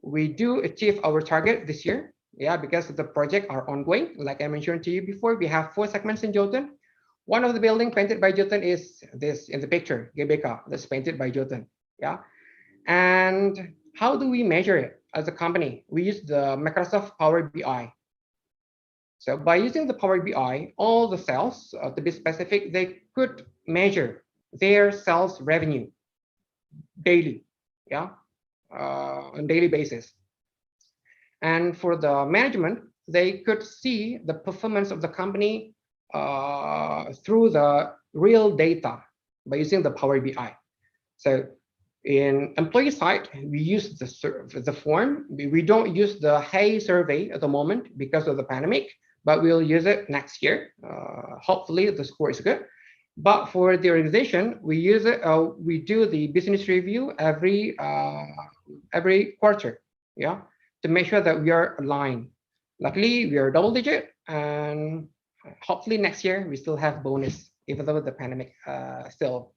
We do achieve our target this year. Yeah, because the project are ongoing. Like I mentioned to you before, we have 4 segments in Jotun. One of the building painted by Jotun is this in the picture, GBK, that's painted by Jotun. Yeah. And how do we measure it as a company? We use the Microsoft Power BI. So by using the Power BI, all the cells, to be specific, they could measure their sales revenue daily, yeah, on daily basis. And for the management, they could see the performance of the company through the real data by using the Power BI. So in employee side, we use the form. We don't use the Hey survey at the moment because of the pandemic, but we'll use it next year. Hopefully the score is good. But for the organization, we use it. We do the business review every quarter, yeah, to make sure that we are aligned. Luckily, we are double digit, and hopefully next year we still have bonus, even though the pandemic still,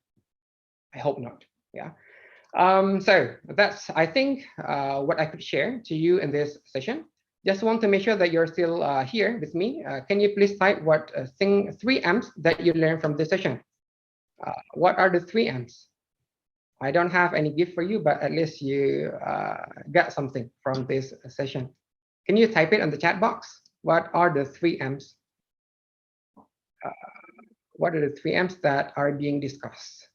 I hope not. Yeah. So that's, I think, what I could share to you in this session. Just want to make sure that you're still here with me. Can you please type what 3 M's that you learned from this session? What are the 3 M's? I don't have any gift for you, but at least you got something from this session. Can you type it on the chat box? What are the 3 M's? What are the 3 M's that are being discussed?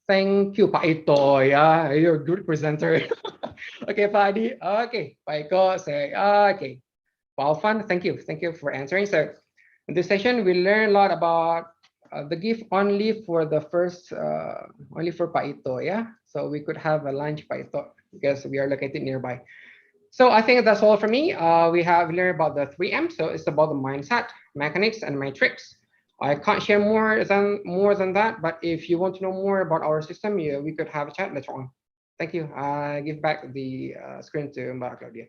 Thank you, Pak Ito. Yeah, you're a good presenter. Okay, Pak Adi. Okay, Pak Iko say, okay. Well, fun. Thank you. Thank you for answering. So in this session, we learned a lot about the gift only for the first, only for Pak Ito. Yeah, so we could have a lunch, Pak Ito, because we are located nearby. So I think that's all for me. We have learned about the 3 M's. So it's about the mindset, mechanics, and matrix. I can't share more than that, but if you want to know more about our system, we could have a chat later on. Thank you. I give back the screen to Mbak Claudia.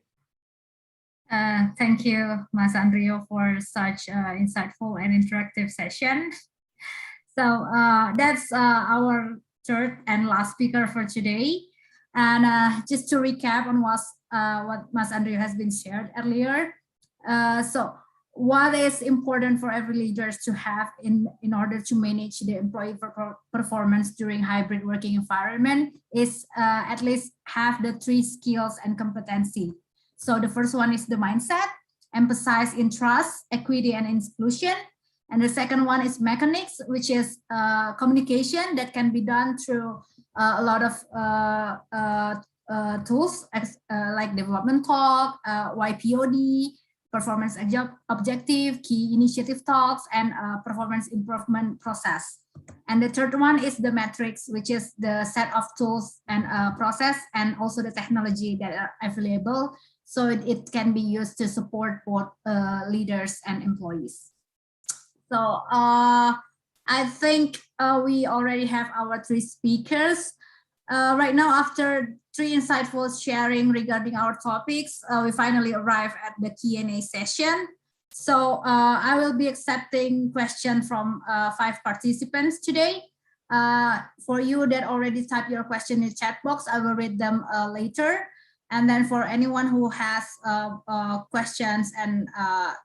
Thank you, Mas Andrio, for such insightful and interactive session. So that's our third and last speaker for today. And just to recap on what Mas Andrio has been shared earlier. So what is important for every leaders to have in order to manage the employee performance during hybrid working environment is at least have the 3 skills and competency. So the first one is the mindset, emphasize in trust, equity, and inclusion. And the second one is mechanics, which is communication that can be done through a lot of tools like development talk, YPOD, performance objective, key initiative talks, and performance improvement process. And the third one is the metrics, which is the set of tools and process, and also the technology that are available. So it can be used to support both leaders and employees. So I think we already have our 3 speakers. Right now, after 3 insightful sharing regarding our topics, we finally arrive at the Q&A session. So I will be accepting questions from 5 participants today. For you that already typed your question in the chat box, I will read them later. And then for anyone who has questions and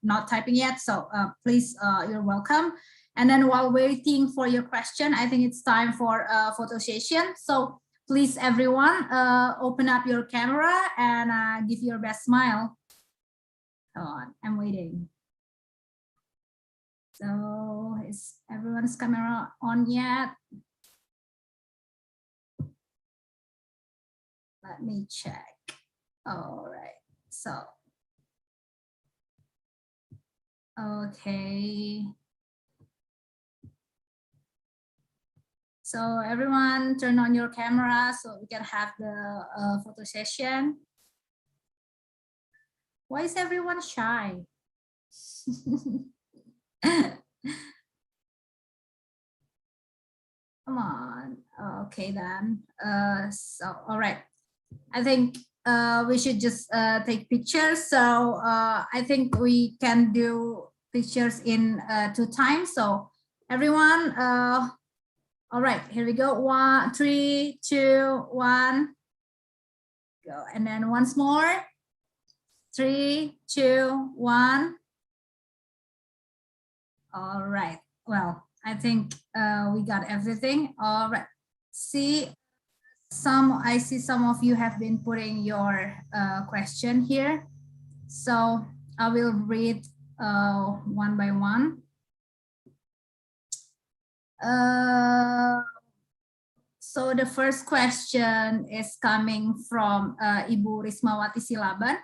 not typing yet, so please, you're welcome. And then while waiting for your question, I think it's time for a photo session. So please, everyone, open up your camera and give your best smile. Hold on, I'm waiting. So is everyone's camera on yet? Let me check. All right, so. Okay. So everyone turn on your camera so we can have the photo session. Why is everyone shy? Come on. Okay then. So all right. I think we should just take pictures. So I think we can do pictures in 2 times. So everyone, all right, here we go. 1, 3, 2, 1. Go. And then once more. 3, 2, 1. All right. Well, I think we got everything. All right. See, I see some of you have been putting your question here. So I will read one by one. So the first question is coming from Ibu Rismawati Silaban.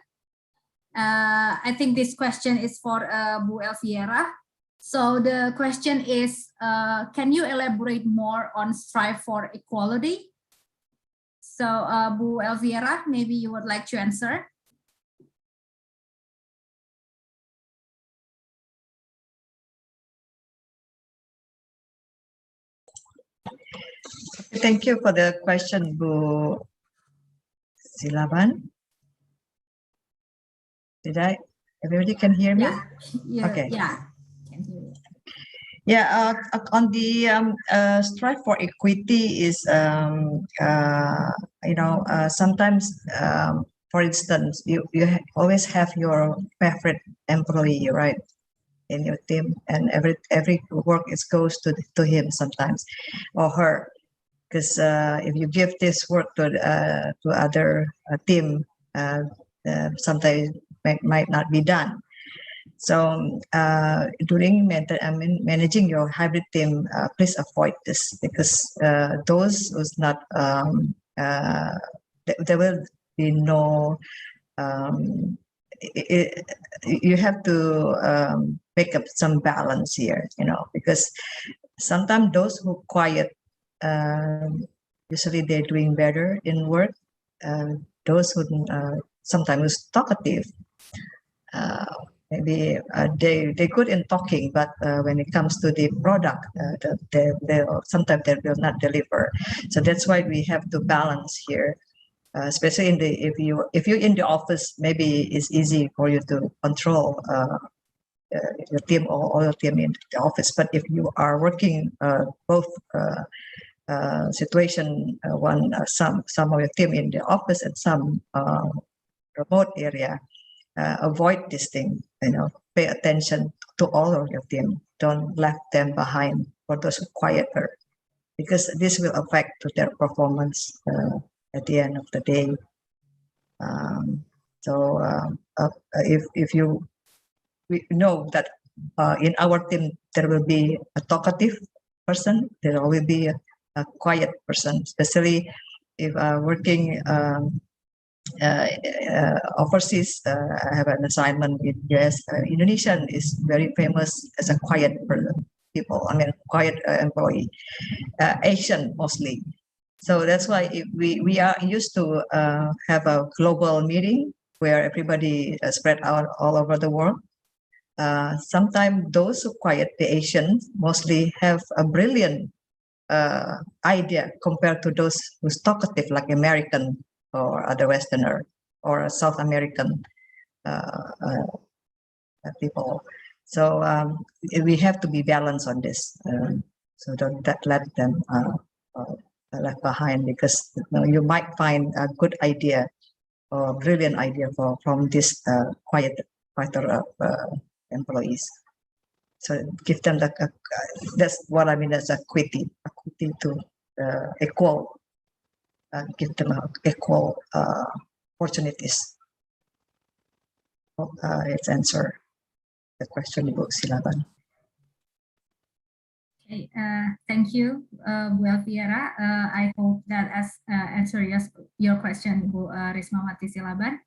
I think this question is for Bu Elviera. So the question is, can you elaborate more on strive for equality? So Bu Elviera, maybe you would like to answer. Thank you for the question, Bu Silaban. Everybody can hear me? Yeah. Okay. Yeah. Can hear you. Yeah, on the strive for equity is, sometimes, for instance, you always have your favorite employee, right, in your team, and every work goes to him sometimes, or her, because if you give this work to other team, sometimes it might not be done. So during managing your hybrid team, please avoid this, because those who's not, there will be no, you have to make up some balance here, because sometimes those who quiet, usually they're doing better in work. Those who sometimes talkative, maybe they're good in talking, but when it comes to the product, sometimes they will not deliver. So that's why we have to balance here, especially if you're in the office, maybe it's easy for you to control your team or all your team in the office. But if you are working both situation, some of your team in the office and some remote area, avoid this thing, pay attention to all of your team. Don't left them behind for those who quieter, because this will affect their performance at the end of the day. If we know that in our team there will be a talkative person, there will be a quiet person, especially if working overseas. I have an assignment in US. Indonesian is very famous as a quiet people. I mean, quiet employee. Asian mostly. So that's why we are used to have a global meeting where everybody spread out all over the world. Sometimes those who quiet, the Asians, mostly have a brilliant idea compared to those who's talkative, like American or other Westerner or South American people. So we have to be balanced on this. So don't let them left behind, because you might find a good idea or brilliant idea from this quieter employees. So give them that's what I mean. That's equity to equal. Give them equal opportunities. Hope it's answer the question, Ibu. Silakan. Okay, thank you, Bu Elviera. I hope that answer your question, Bu Rismawati Silaban.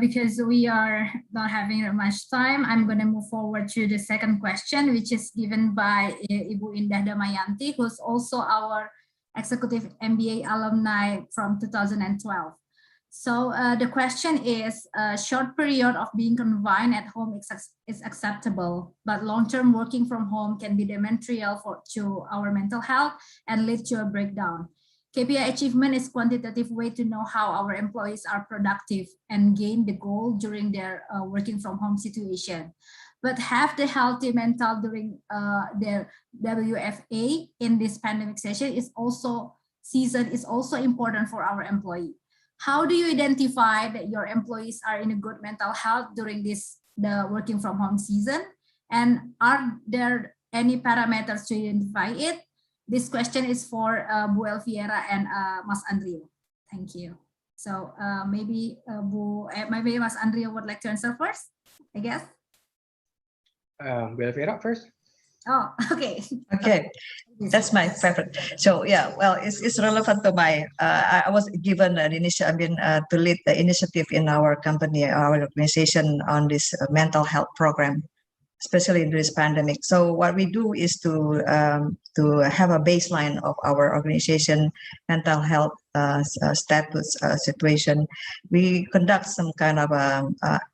Because we are not having much time, I'm going to move forward to the second question, which is given by Ibu Indah Damayanti, who's also our Executive MBA alumni from 2012. So the question is, a short period of being confined at home is acceptable, but long-term working from home can be detrimental to our mental health and lead to a breakdown. KPI achievement is quantitative way to know how our employees are productive and gain the goal during their working from home situation. But have the healthy mental during their WFA in this pandemic session is also important for our employee. How do you identify that your employees are in a good mental health during the working from home season? And are there any parameters to identify it? This question is for Bu Elviera and Mas Andrio. Thank you. So maybe Mas Andrio would like to answer first, I guess. Bu Elviera first. Oh, okay. Okay, that's my favorite. So yeah, well, it's relevant to my. I was given an initiative. To lead the initiative in our company, our organization on this mental health program, especially in this pandemic. So what we do is to have a baseline of our organization mental health status situation. We conduct some kind of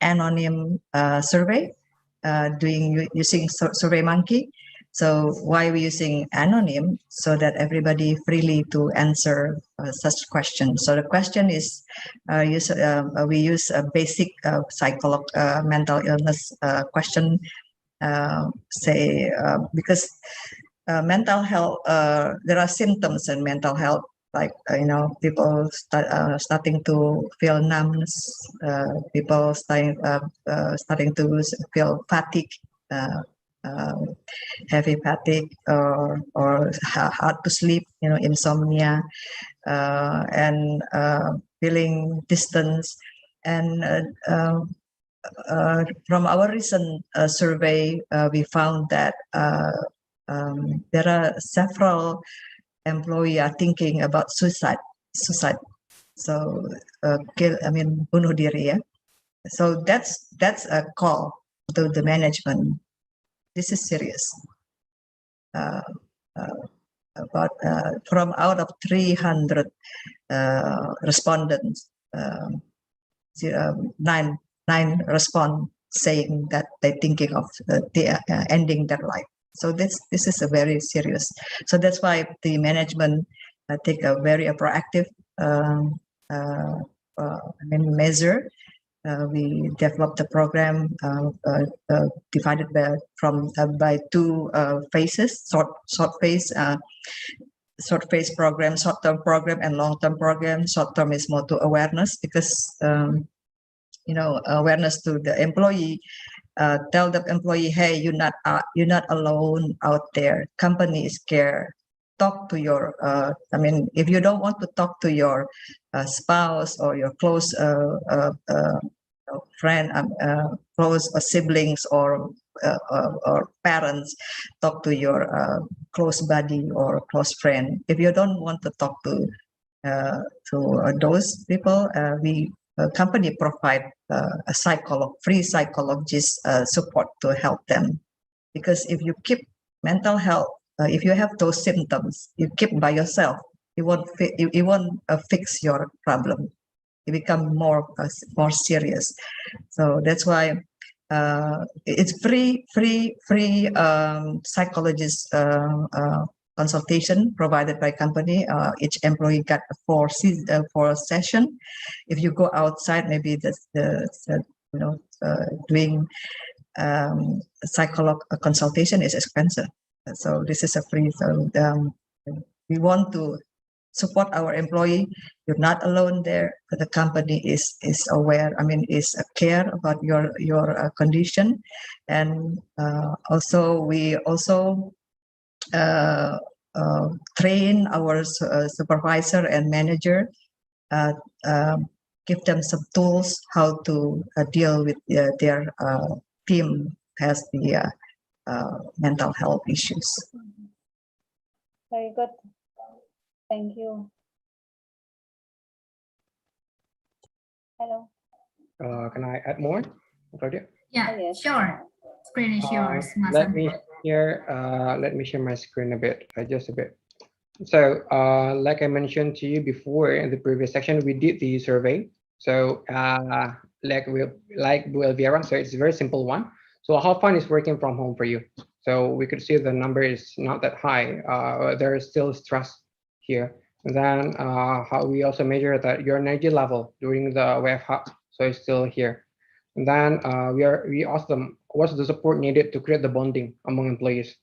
anonymous survey, using SurveyMonkey. So why we using anonym? So that everybody freely to answer such questions. So the question is, we use a basic mental illness question. Because mental health, there are symptoms in mental health, like people starting to feel numbness, people starting to feel fatigue, heavy fatigue, or hard to sleep, insomnia, and feeling distance. And from our recent survey, we found that there are several employees are thinking about suicide. So bunuh diri, ya. So that's a call to the management. This is serious. About from out of 300 respondents, 9 respond saying that they're thinking of ending their life. So this is a very serious. So that's why the management take a very proactive measure. We developed the program divided by 2 phases: short phase program, short-term program, and long-term program. Short-term is more to awareness, because awareness to the employee. Tell the employee, hey, you're not alone out there. Company is care. Talk to your. If you don't want to talk to your spouse or your close friend, close siblings or parents, talk to your close buddy or close friend. If you don't want to talk to those people, company provide a free psychologist support to help them. Because if you keep mental health, if you have those symptoms, you keep by yourself, you won't fix your problem. It become more serious. So that's why it's free psychologist consultation provided by company. Each employee got 4 session. If you go outside, maybe the doing psycholog consultation is expensive. So this is a free. So we want to support our employee. You're not alone there. The company is aware. I mean, is care about your condition, and also we also train our supervisor and manager. Give them some tools how to deal with their team has the mental health issues. Very good. Thank you. Hello. Can I add more, Claudia? Yeah, Yes. sure. Screen is yours, Mas Let Andrio. me share my screen a bit, just a bit. So, like I mentioned to you before in the previous section, we did the survey. So, like Bu Elvira, so it's a very simple one. So, how fun is working from home for you? So we could see the number is not that high. There is still stress here. And then how we also measure that your energy level during the web hub, so it's still here. And then we ask them what's the support needed to create the bonding among employees.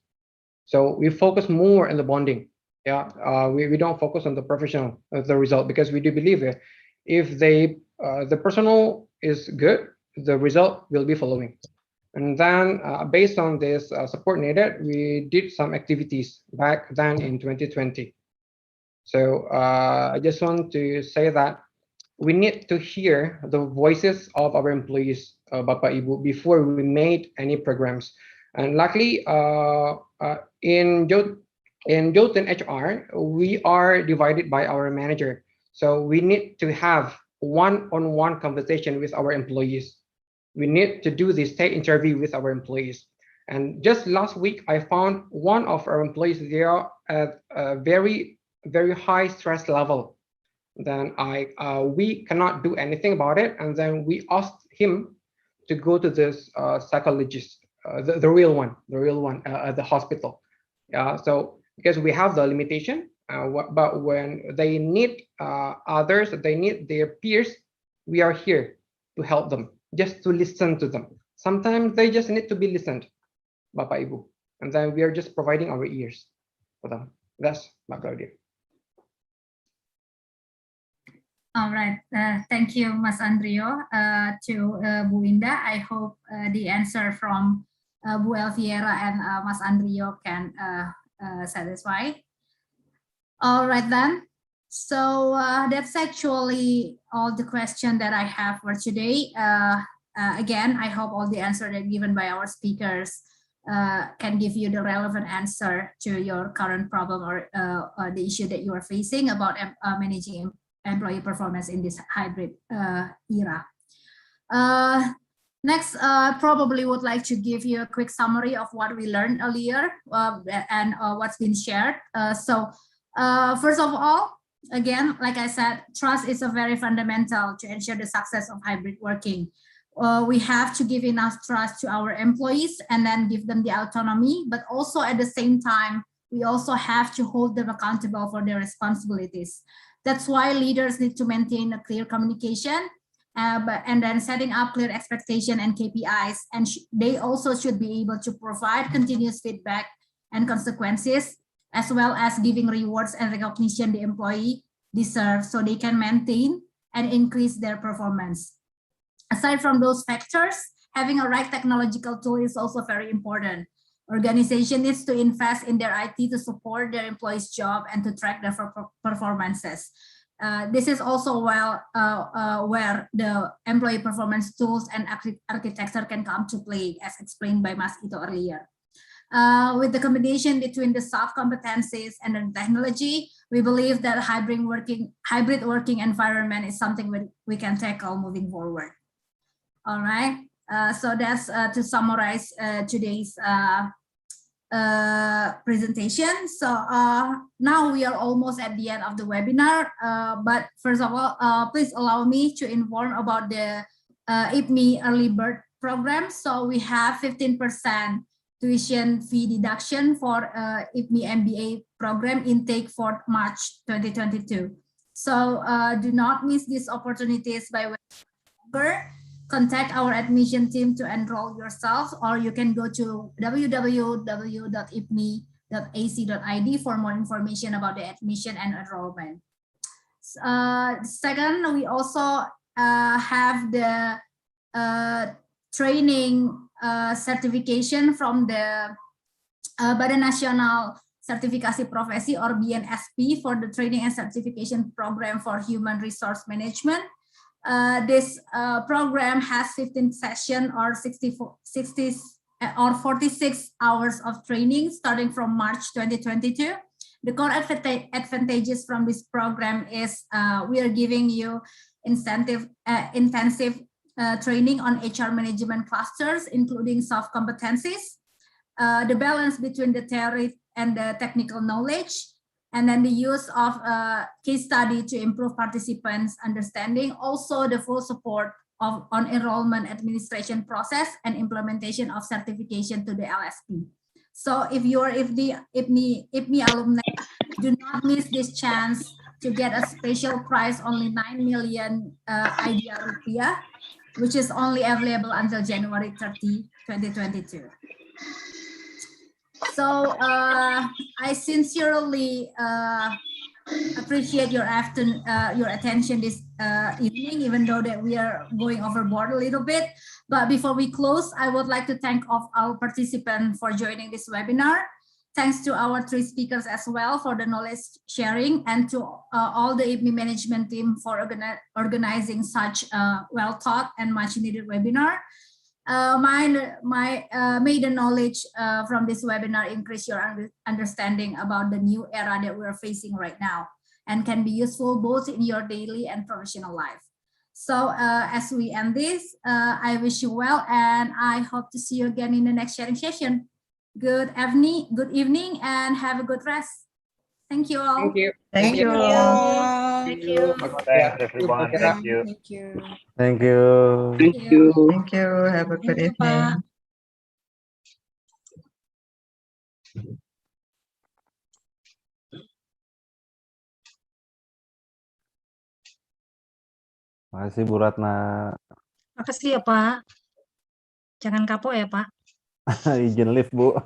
So we focus more on the bonding. Yeah, we don't focus on the professional, the result, because we do believe that if the personal is good, the result will be following. And then based on this support needed, we did some activities back then in 2020. So I just want to say that we need to hear the voices of our employees, Bapak Ibu, before we made any programs. And luckily, in Jotun HR, we are divided by our manager. So we need to have one-on-one conversation with our employees. We need to do this state interview with our employees. And just last week, I found one of our employees, they are at a very, very high stress level. Then we cannot do anything about it. And then we asked him to go to this psychologist, the real one at the hospital. So because we have the limitation, but when they need others, they need their peers, we are here to help them, just to listen to them. Sometimes they just need to be listened, Bapak Ibu. And then we are just providing our ears for them. That's Mbak Claudia. All right. Thank you, Mas Andrio. To Bu Winda, I hope the answer from Bu Elvira and Mas Andrio can satisfy. All right then. So that's actually all the question that I have for today. Again, I hope all the answers that given by our speakers can give you the relevant answer to your current problem or the issue that you are facing about managing employee performance in this hybrid era. Next, probably would like to give you a quick summary of what we learned earlier and what's been shared. First of all, again, like I said, trust is a very fundamental to ensure the success of hybrid working. We have to give enough trust to our employees and then give them the autonomy, but also at the same time, we also have to hold them accountable for their responsibilities. That's why leaders need to maintain a clear communication and then setting up clear expectation and KPIs. And they also should be able to provide continuous feedback and consequences, as well as giving rewards and recognition the employee deserves so they can maintain and increase their performance. Aside from those factors, having a right technological tool is also very important. Organization needs to invest in their IT to support their employees' job and to track their performances. This is also where the employee performance tools and architecture can come to play, as explained by Mas Ito earlier. With the combination between the soft competencies and the technology, we believe that hybrid working environment is something we can tackle moving forward. All right. So that's to summarize today's presentation. So now we are almost at the end of the webinar. But first of all, please allow me to inform about the IPMI Early Bird program. So we have 15% tuition fee deduction for IPMI MBA program intake for March 2022. So do not miss these opportunities by longer. contact our admission team to enroll yourself, or you can go to www.ipmi.ac.id for more information about the admission and enrollment. Second, we also have the training certification from the Badan Nasional Sertifikasi Profesi or BNSP for the training and certification program for human resource management. This program has 15 sessions or 46 hours of training starting from March 2022. The core advantages from this program is we are giving you intensive training on HR management clusters, including soft competencies, the balance between the theory and the technical knowledge, and then the use of case study to improve participants' understanding. Also, the full support on enrollment administration process and implementation of certification to the LSP. So if you are IPMI alumni, do not miss this chance to get a special prize, only 9 million IDR rupiah, which is only available until January 30, 2022. So I sincerely appreciate your attention this evening, even though that we are going overboard a little bit. But before we close, I would like to thank all our participants for joining this webinar. Thanks to our 3 speakers as well for the knowledge sharing, and to all the IPMI management team for organizing such a well thought and much needed webinar. May the knowledge from this webinar increase your understanding about the new era that we're facing right now, and can be useful both in your daily and professional life. So as we end this, I wish you well, and I hope to see you again in the next sharing session. Good evening, and have a good rest. Thank you all. Thank you. Thank you. Thank you. Thanks, everyone. Thank you. Thank you. Thank you. Thank you. Thank you. Have a good evening. Makasih Bu Ratna. Makasih ya Pak. Jangan kapok ya Pak. Izin lift Bu.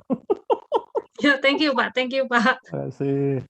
Ya, thank you Pak. Thank you Pak. Makasih.